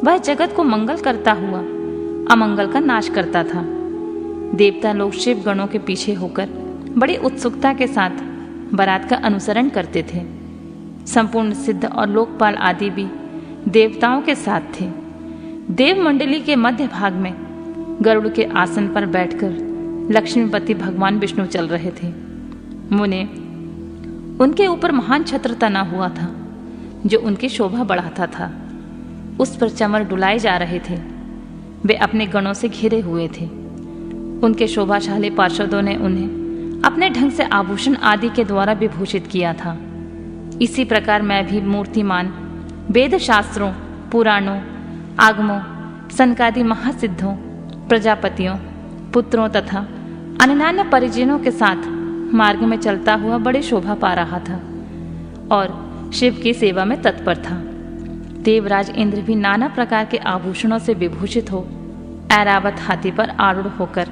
वह जगत को मंगल करता हुआ अमंगल का नाश करता था। देवता लोग शिव गणों के पीछे होकर बड़ी उत्सुकता के साथ बारात का अनुसरण करते थे। संपूर्ण सिद्ध और लोकपाल आदि भी देवताओं के साथ थे। देव मंडली के मध्य भाग में गरुड़ के आसन पर बैठकर लक्ष्मीपति भगवान विष्णु चल रहे थे। मुने उनके ऊपर महान छत्र तना हुआ था जो उनकी शोभा बढ़ाता था। उस पर चमर डुलाए जा रहे थे। वे अपने गणों से घिरे हुए थे। उनके शोभाशाली पार्षदों ने उन्हें अपने ढंग से आभूषण आदि के द्वारा विभूषित किया था। इसी प्रकार मैं भी मूर्तिमान वेद शास्त्रों, पुराणों, आगमों, सनकादि महासिद्धों, प्रजापतियों, पुत्रों तथा अन्यान्य परिजनों के साथ मार्ग में चलता हुआ बड़ी शोभा पा रहा था और शिव की सेवा में तत्पर था। देवराज इंद्र भी नाना प्रकार के आभूषणों से विभूषित हो ऐरावत हाथी पर आरूढ़ होकर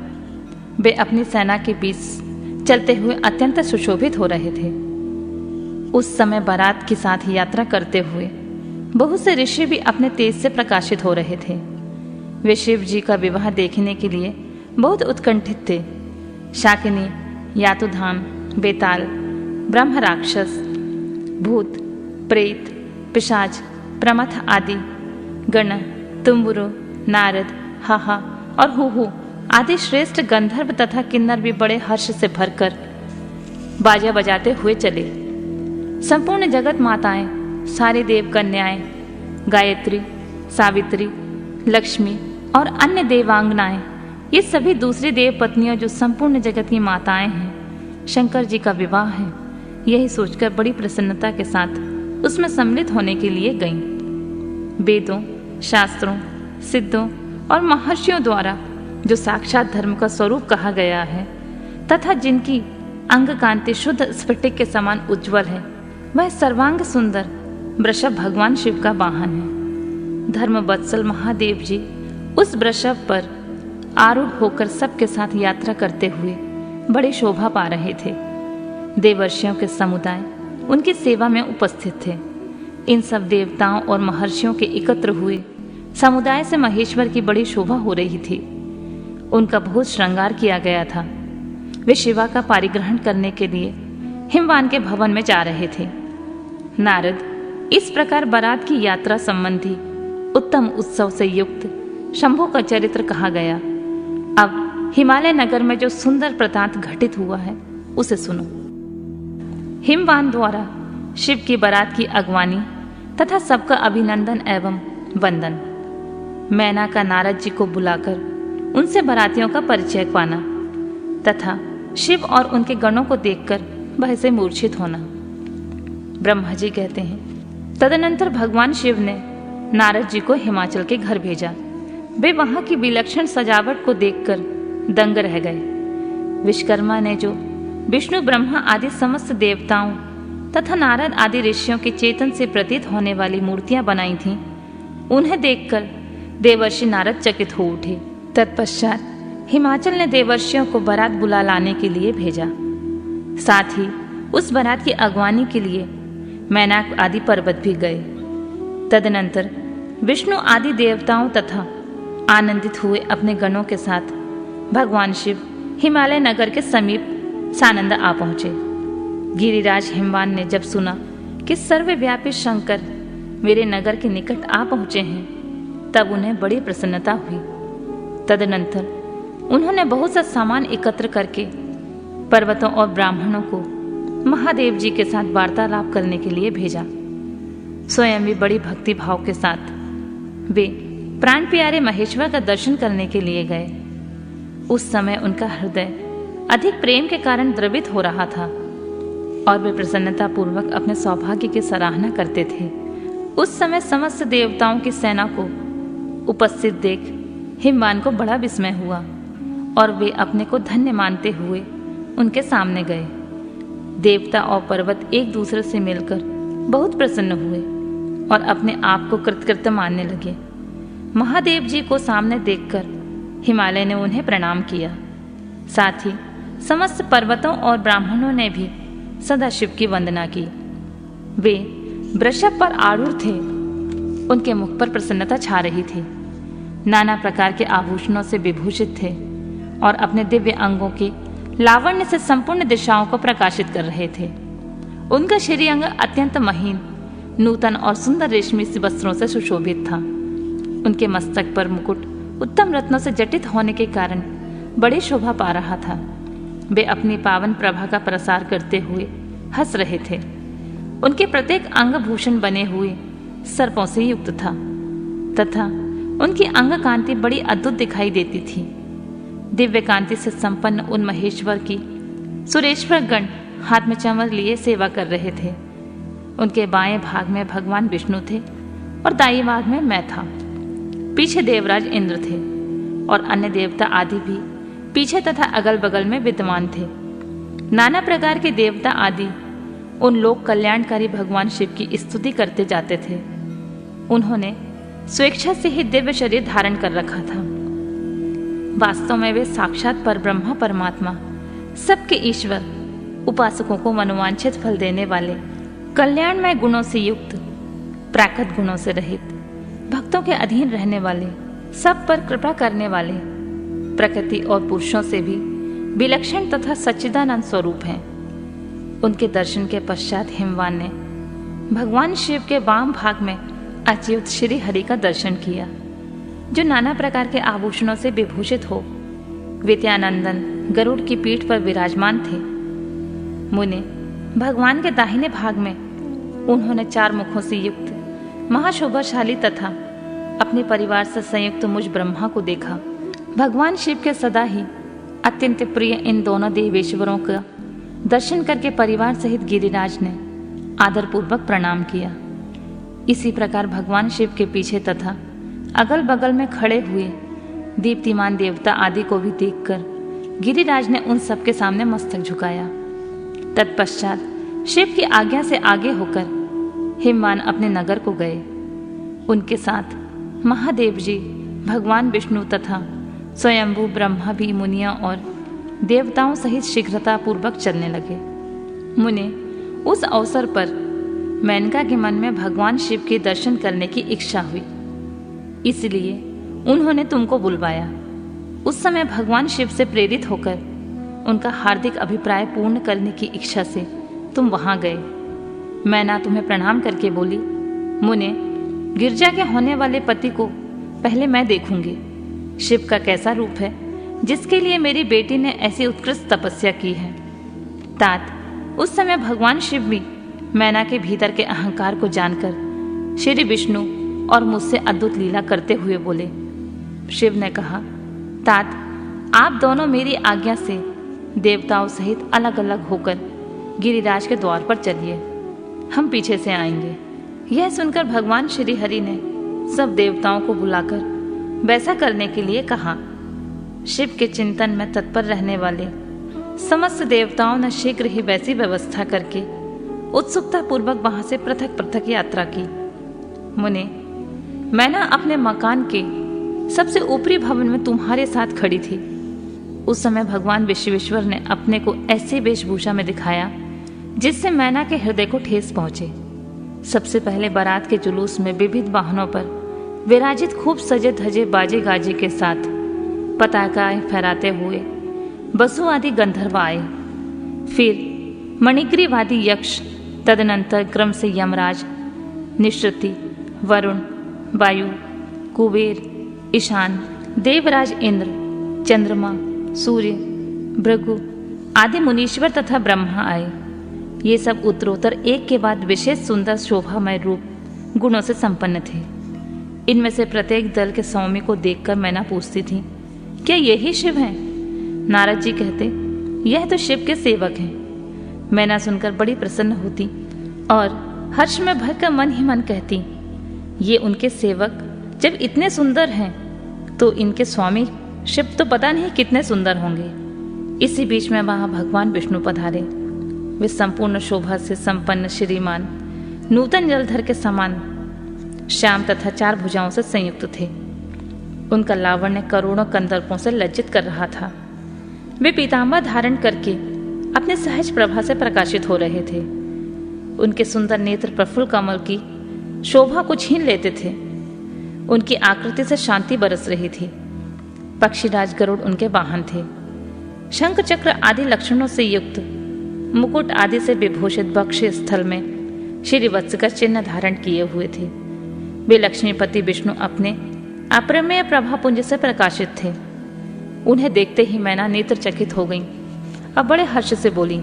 वे अपनी सेना के बीच चलते हुए अत्यंत सुशोभित हो रहे थे। उस समय बारात के साथ यात्रा करते हुए बहुत से ऋषि भी अपने तेज से प्रकाशित हो रहे थे। वे शिव जी का विवाह देखने के लिए बहुत उत्कंठित थे। शाकिनी, यातुधाम, बेताल, ब्रह्म राक्षस, भूत, प्रेत, पिशाच, प्रमथ आदि गण, तुम्बुरु, नारद, हाहा और हुहु आदि श्रेष्ठ गंधर्व तथा किन्नर भी बड़े हर्ष से भरकर बाजा बजाते हुए चले। संपूर्ण जगत माताएं, सारी देव कन्याएं, गायत्री, सावित्री, लक्ष्मी और अन्य देवांगनाएं, ये सभी दूसरी देव पत्नियां जो संपूर्ण जगत की माताएं हैं, शंकर जी का विवाह है, यही सोचकर बड़ी प्रसन्नता के साथ उसमें सम्मिलित होने के लिए गईं। वेदों, शास्त्रों, सिद्धों और महर्षियों द्वारा जो साक्षात धर्म का स्वरूप कहा गया है तथा जिनकी अंग कांति शुद्ध स्फटिक के समान उज्जवल है, वह सर्वांग सुंदर वृषभ भगवान शिव का वाहन है। धर्म वत्सल महादेव जी उस वृषभ पर आरूढ़ होकर सबके साथ यात्रा करते हुए बड़ी शोभा पा रहे थे। देवर्षियों के समुदाय उनकी सेवा में उपस्थित थे। इन सब देवताओं और महर्षियों के एकत्र हुए समुदाय से महेश्वर की बड़ी शोभा हो रही थी। उनका बहुत श्रृंगार किया गया था। वे शिवा का पारिग्रहण करने के लिए हिमवान के भवन में जा रहे थे। नारद इस प्रकार बारात की यात्रा संबंधी उत्तम उत्सव से युक्त शंभु का चरित्र कहा गया। अब हिमालय नगर में जो सुंदर प्रतांत घटित हुआ है उसे सुनो। हिमवान द्वारा शिव की बारात की अगवानी तथा सबका अभिनंदन एवं वंदन। मैना का नारद जी को बुलाकर उनसे बारातियों का परिचय पाना तथा शिव और उनके गणों को देखकर भय से मूर्छित होना। ब्रह्मा जी कहते हैं, तदनंतर भगवान शिव ने नारद जी को हिमाचल के घर भेजा। वे वहां की विलक्षण सजावट को देखकर दंग रह गए। विश्वकर्मा ने जो विष्णु, ब्रह्मा आदि समस्त देवताओं तथा नारद आदि ऋषियों के चेतन से प्रतीत होने वाली मूर्तियां बनाई थीं, उन्हें देखकर देवर्षि नारद चकित हो उठे। तत्पश्चात हिमाचल ने देवर्षियों को बारात बुला लाने के लिए भेजा। साथ ही उस बारात की अगवानी के लिए मैनाक आदि पर्वत भी गए। तदनंतर विष्णु आदि देवताओं तथा आनंदित हुए अपने गणों के साथ भगवान शिव हिमालय नगर के समीप सानंद आ पहुंचे। गिरिराज हिमवान ने जब सुना कि सर्वव्यापी शंकर मेरे नगर के निकट आ पहुंचे हैं, तब उन्हें बड़ी प्रसन्नता हुई। तदनंतर उन्होंने बहुत सा सामान एकत्र करके पर्वतों और ब्राह्मणों को महादेव जी के साथ वार्तालाप करने के लिए भेजा। स्वयं भी बड़ी भक्ति भाव के साथ वे प्राण प्यारे महेश्वर का दर्शन करने के लिए गए। उस समय उनका हृदय अधिक प्रेम के कारण द्रवित हो रहा था और वे प्रसन्नता पूर्वक अपने सौभाग्य की सराहना करते थे। उस समय समस्त देवताओं की सेना को उपस्थित देख हिमवान को बड़ा विस्मय हुआ और वे अपने को धन्य मानते हुए उनके सामने गए। देवता और पर्वत एक दूसरे से मिलकर बहुत प्रसन्न हुए और अपने आप को कृतकृत्य मानने लगे। महादेव जी को सामने देखकर हिमालय ने उन्हें प्रणाम किया। साथ ही समस्त पर्वतों और ब्राह्मणों ने भी सदाशिव की वंदना की। वे वृषभ पर आरूढ़ थे। उनके मुख पर प्रसन्नता छा रही थी। नाना प्रकार के आभूषणों से विभूषित थे और अपने दिव्य अंगों के लावण्य से संपूर्ण दिशाओं को प्रकाशित कर रहे थे। उनका श्रीअंग अत्यंत महीन, नूतन और सुंदर रेशमी वस्त्रों से सुशोभित था। उनके मस्तक पर मुकुट उत्तम रत्नों से जटित होने के कारण बड़ी शोभा पा रहा था। वे अपनी पावन प्रभा का प्रसार करते हुए हंस रहे थे। उनके प्रत्येक अंग भूषण बने हुए सर्पों से युक्त था तथा उनकी अंग कांति बड़ी अद्भुत दिखाई देती थी। दिव्य कांति से संपन्न उन महेश्वर की सुरेश्वर गण हाथ में चमर लिए सेवा कर रहे थे। उनके बाएं भाग में भगवान विष्णु थे और दाईं भाग में मैं था। पीछे देवराज इंद्र थे और अन्य देवता आदि भी पीछे तथा अगल बगल में विद्यमान थे। नाना प्रकार के देवता आदि उन लोक कल्याणकारी भगवान शिव की स्तुति करते जाते थे। उन्होंने स्वेच्छा से ही दिव्य शरीर धारण कर रखा था। वास्तव में वे साक्षात परब्रह्मा परमात्मा, सबके ईश्वर, उपासकों को मनोवांछित फल देने वाले, कल्याणमय गुणों से युक्त, प्राकृत गुणों से रहित, भक्तों के अधीन रहने वाले, सब पर कृपा करने वाले, प्रकृति और पुरुषों से भी विलक्षण तथा सच्चिदानंद स्वरूप हैं। उनके दर्शन के पश्चात हिमवान ने भगवान शिव के वाम भाग में अच्युत श्री हरि का दर्शन किया, जो नाना प्रकार के आभूषणों से विभूषित हो विद्यानंदन गरुड़ की पीठ पर विराजमान थे। मुने भगवान के दाहिने भाग में उन्होंने 4 मुखों से युक्त महाशोभाशाली तथा अपने परिवार से संयुक्त मुझ ब्रह्मा को देखा। भगवान शिव के सदा ही अत्यंत प्रिय इन दोनों देवेश्वरों का दर्शन करके परिवार सहित गिरिराज ने आदरपूर्वक प्रणाम किया। इसी प्रकार भगवान शिव के पीछे तथा अगल बगल में खड़े हुए दीप्तिमान देवता आदि को भी देखकर गिरिराज ने उन सबके सामने मस्तक झुकाया। तत्पश्चात शिव की आज्ञा से आगे होकर हिमवान अपने नगर को गए। उनके साथ महादेव जी, भगवान विष्णु तथा स्वयंभू ब्रह्मा भी मुनियों और देवताओं सहित शीघ्रता पूर्वक चलने लगे। मुने उस अवसर पर मेनका के मन में भगवान शिव के दर्शन करने की इच्छा हुई, इसलिए उन्होंने तुमको बुलवाया। उस समय भगवान शिव से प्रेरित होकर उनका हार्दिक अभिप्राय पूर्ण करने की इच्छा से तुम वहां गए। मैना तुम्हें प्रणाम करके बोली, मुने गिरजा के होने वाले पति को पहले मैं देखूंगी। शिव का कैसा रूप है जिसके लिए मेरी बेटी ने ऐसी उत्कृष्ट तपस्या की है। तात उस समय भगवान शिव भी मैना के भीतर के अहंकार को जानकर श्री विष्णु और मुझसे अद्भुत लीला करते हुए बोले। शिव ने कहा, तात आप दोनों मेरी आज्ञा से देवताओं सहित अलग अलग होकर गिरिराज के द्वार पर चलिए, हम पीछे से आएंगे। यह सुनकर भगवान श्री हरि ने सब देवताओं को बुलाकर वैसा करने के लिए कहा। शिव के चिंतन में तत्पर रहने वाले समस्त देवताओं ने शीघ्र ही वैसी व्यवस्था करके उत्सुकता पूर्वक वहां से पृथक पृथक यात्रा की। मुने मैना अपने मकान के सबसे ऊपरी भवन में तुम्हारे साथ खड़ी थी। उस समय भगवान विश्वेश्वर ने अपने को ऐसी वेशभूषा में दिखाया जिससे मैना के हृदय को ठेस पहुंचे। सबसे पहले बारात के जुलूस में विविध वाहनों पर विराजित खूब सजे धजे बाजे गाजे के साथ पताकाएं फहराते हुए बसु आदि गंधर्व आए। फिर मणिग्रीवादी यक्ष, तदनंतर क्रम से यमराज, निश्रुति, वरुण, वायु, कुबेर, ईशान, देवराज इंद्र, चंद्रमा, सूर्य, भृगु आदि मुनीश्वर तथा ब्रह्मा आए। ये सब उत्तरोत्तर एक के बाद विशेष सुंदर शोभामय रूप गुणों से संपन्न थे। इनमें से प्रत्येक दल के स्वामी को देखकर मैना पूछती थी, क्या यही शिव हैं? नारद जी कहते, यह तो शिव के सेवक हैं। मैना सुनकर बड़ी प्रसन्न होती और हर्ष में भरकर मन ही मन कहती, ये उनके सेवक जब इतने सुंदर हैं तो इनके स्वामी शिव तो पता नहीं कितने सुंदर होंगे। इसी बीच में वहां भगवान विष्णु पधारे। वे संपूर्ण शोभा से संपन्न श्रीमान, नूतन जलधर के समान, श्याम तथा 4 भुजाओं से संयुक्त थे। उनका लावण्य करोड़ों कंदर्पों से लज्जित कर रहा था। वे पीतांबर धारण करके अपने सहज प्रभा से प्रकाशित हो रहे थे। उनके सुंदर नेत्र प्रफुल्ल कमल की शोभा को छीन लेते थे। उनकी आकृति से शांति बरस रही थी। पक्षीराज गरुड़ उनके वाहन थे। शंख चक्र आदि लक्षणों से युक्त मुकुट आदि से विभूषित वक्ष स्थल में श्रीवत्स का चिन्ह धारण किए हुए थे। वे लक्ष्मीपति विष्णु अपने अप्रमेय प्रभापुंज से प्रकाशित थे। उन्हें देखते ही मैना नेत्रचकित हो गई और बड़े हर्ष से बोली,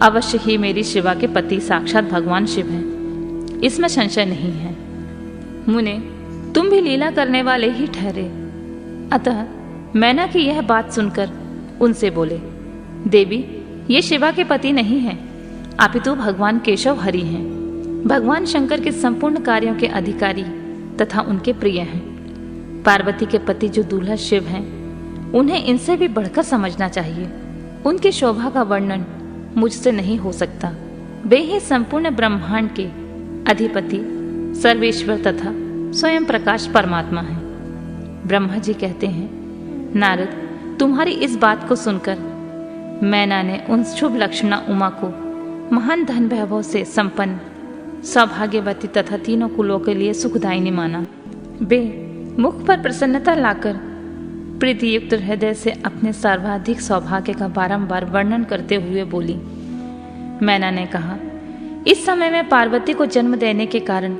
अवश्य ही मेरी शिवा के पति साक्षात भगवान शिव हैं, इसमें संशय नहीं है। मुने, तुम भी लीला करने वाले ही ठहरे। अतः मैना की यह बात सुनकर उनसे बोले, देवी, ये शिवा के पति नहीं हैं, अपितु भगवान केशव हरि हैं। भगवान शंकर के संपूर्ण कार्यों के अधिकारी तथा उनके प्रिय हैं। पार्वती के पति जो दूल्हा शिव हैं, उन्हें इनसे भी बढ़कर समझना चाहिए। उनकी शोभा का वर्णन मुझसे नहीं हो सकता। वे ही संपूर्ण ब्रह्मांड के अधिपति, सर्वेश्वर तथा स्वयं प्रकाश परमात्मा हैं। ब्रह्मा जी कहते हैं, नारद, तुम्हारी इस बात को सुनकर मैना ने उन शुभ लक्षणा उमा को महान धन वैभव से संपन्न, सौभाग्यवती तथा तीनों कुलों के लिए सुखदायिनी माना। वे मुख पर प्रसन्नता लाकर प्रीतियुक्त हृदय से अपने सर्वाधिक सौभाग्य का बारंबार वर्णन करते हुए बोली। मैना ने कहा, इस समय में पार्वती को जन्म देने के कारण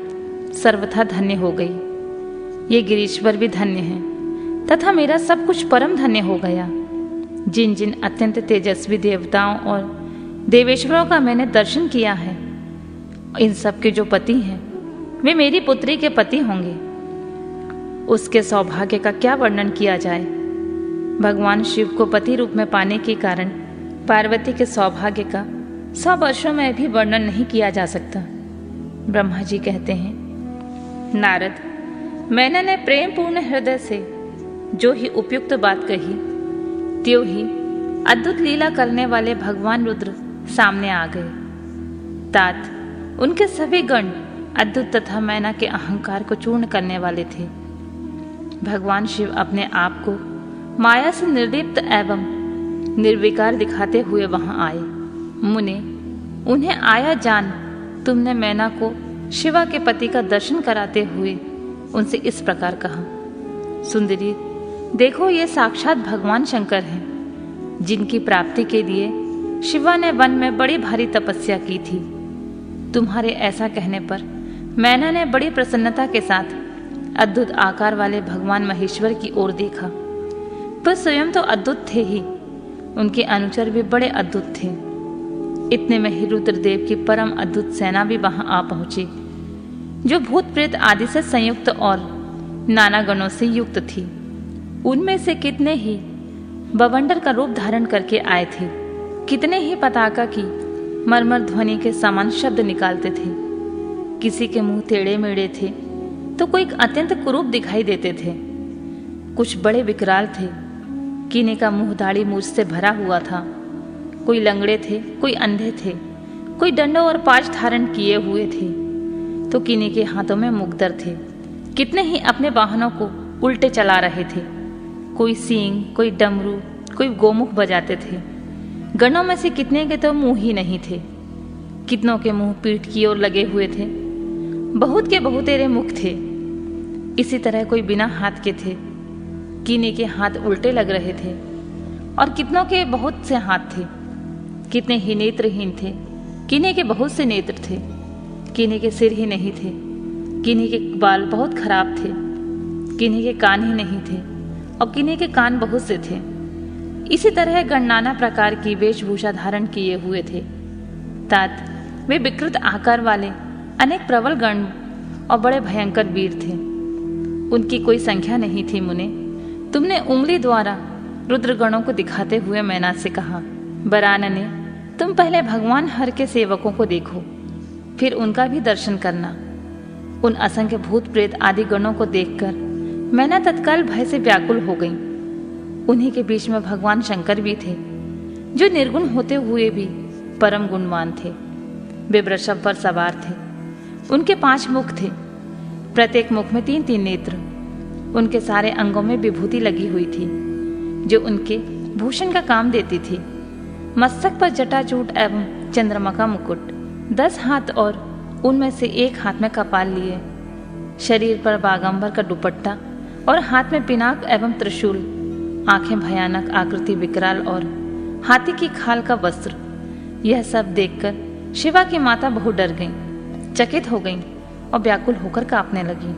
सर्वथा धन्य हो गई। ये गिरीश्वर भी धन्य हैं तथा मेरा सब कुछ परम धन्य हो गया। जिन जिन अत्यंत तेजस्वी देवताओं और देवेश्वरों का मैंने दर्शन किया है, इन सब के जो पति हैं वे मेरी पुत्री के पति होंगे। उसके सौभाग्य का क्या वर्णन किया जाए। भगवान शिव को पति रूप में पाने के कारण पार्वती के सौभाग्य का 100 वर्षों में भी वर्णन नहीं किया जा सकता। ब्रह्मा जी कहते हैं, नारद, मैंने प्रेम पूर्ण हृदय से जो ही उपयुक्त बात कही, त्यों ही अद्भुत लीला करने वाले भगवान रुद्र सामने आ गए। तात उनके सभी गण अद्भुत तथा मैना के अहंकार को चूर्ण करने वाले थे। भगवान शिव अपने आप को माया से निर्लिप्त एवं निर्विकार दिखाते हुए वहां आए। मुने, उन्हें आया जान तुमने मैना को शिवा के पति का दर्शन कराते हुए उनसे इस प्रकार कहा, सुंदरी, देखो ये साक्षात भगवान शंकर हैं, जिनकी प्राप्ति के लिए शिवा ने वन में बड़ी भारी तपस्या की थी। तुम्हारे ऐसा कहने पर मैना ने बड़ी प्रसन्नता के साथ अद्भुत आकार वाले भगवान महेश्वर की ओर देखा। पर स्वयं तो अद्भुत थे ही, उनके अनुचर भी बड़े अद्भुत थे। इतने में ही रुद्रदेव की परम अद्भुत सेना भी वहां आ पहुंची, जो भूत प्रेत आदि से संयुक्त और नाना गणों से युक्त थी। उनमें से कितने ही बवंडर का रूप धारण करके आए थे, कितने ही पताका की मरमर ध्वनि के समान शब्द निकालते थे। किसी के मुंह टेढ़े मेढ़े थे तो कोई अत्यंत कुरूप दिखाई देते थे। कुछ बड़े विकराल थे, किन्हीं का मुंह दाढ़ी मूछ से भरा हुआ था। कोई लंगड़े थे, कोई अंधे थे, कोई डंडों और पाश धारण किए हुए थे, तो किन्हीं के हाथों में मुकदर थे। कितने ही अपने वाहनों को उल्टे चला रहे थे। कोई सींग, कोई डमरू, कोई गोमुख बजाते थे। गणों में से कितने के तो मुंह ही नहीं थे, कितनों के मुंह पीठ की ओर लगे हुए थे। बहुत के बहुतेरे मुख थे। इसी तरह कोई बिना हाथ के थे, किन्हीं के हाथ उल्टे लग रहे थे, और कितनों के बहुत से हाथ थे। कितने ही नेत्रहीन थे, किन्हीं के बहुत से नेत्र थे, किन्हीं के सिर ही नहीं थे, किन्हीं के बाल बहुत खराब थे, किन्हीं के कान ही नहीं थे, और किन्हीं के कान बहुत से थे। इसी तरह गण नाना प्रकार की वेशभूषा धारण किए हुए थे। तात वे विकृत आकार वाले अनेक प्रबल गण और बड़े भयंकर वीर थे। उनकी कोई संख्या नहीं थी। मुने, तुमने उंगली द्वारा रुद्रगणों को दिखाते हुए मैना से कहा, बरानने, तुम पहले भगवान हर के सेवकों को देखो, फिर उनका भी दर्शन करना। उन असंख्य भूत प्रेत आदि गणों को देखकर मैना तत्काल भय से व्याकुल हो गई। उन्हीं के बीच में भगवान शंकर भी थे, जो निर्गुण होते हुए भी परम गुणवान थे। वे वृषभ पर सवार थे। उनके 5 मुख थे, प्रत्येक मुख में 3-3 नेत्र। उनके सारे अंगों में विभूति लगी हुई थी जो उनके भूषण का काम देती थी। मस्तक पर जटाजूट एवं चंद्रमा का मुकुट, 10 हाथ और उनमें से एक हाथ में कपाल लिए, शरीर पर बागंबर का दुपट्टा और हाथ में पिनाक एवं त्रिशूल, आंखें भयानक, आकृति विकराल और हाथी की खाल का वस्त्र। यह सब देखकर शिवा की माता बहुत डर गईं, चकित हो गईं और व्याकुल होकर कांपने लगी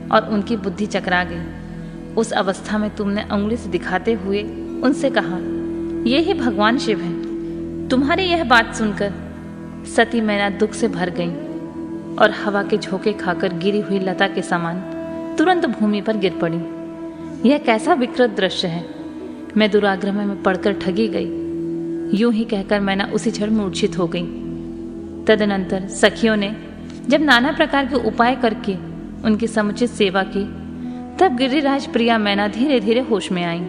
और उनकी बुद्धि चकरा गई। उस अवस्था में तुमने उंगली से दिखाते हुए उनसे कहा, ये ही भगवान शिव हैं। तुम्हारी यह बात सुनकर सती मैना दुख से भर गई और हवा के झोंके खाकर गिरी हुई लता के समान तुरंत भूमि पर गिर पड़ी। यह कैसा विकृत दृश्य है, मैं दुराग्रह में पड़कर ठगी गई। यूं ही कहकर मैना उसी क्षण मूर्छित हो गई। तदनंतर सखियों ने जब नाना प्रकार के उपाय करके उनकी समुचित सेवा की, तब गिरिराज प्रिया मैना धीरे धीरे होश में आई।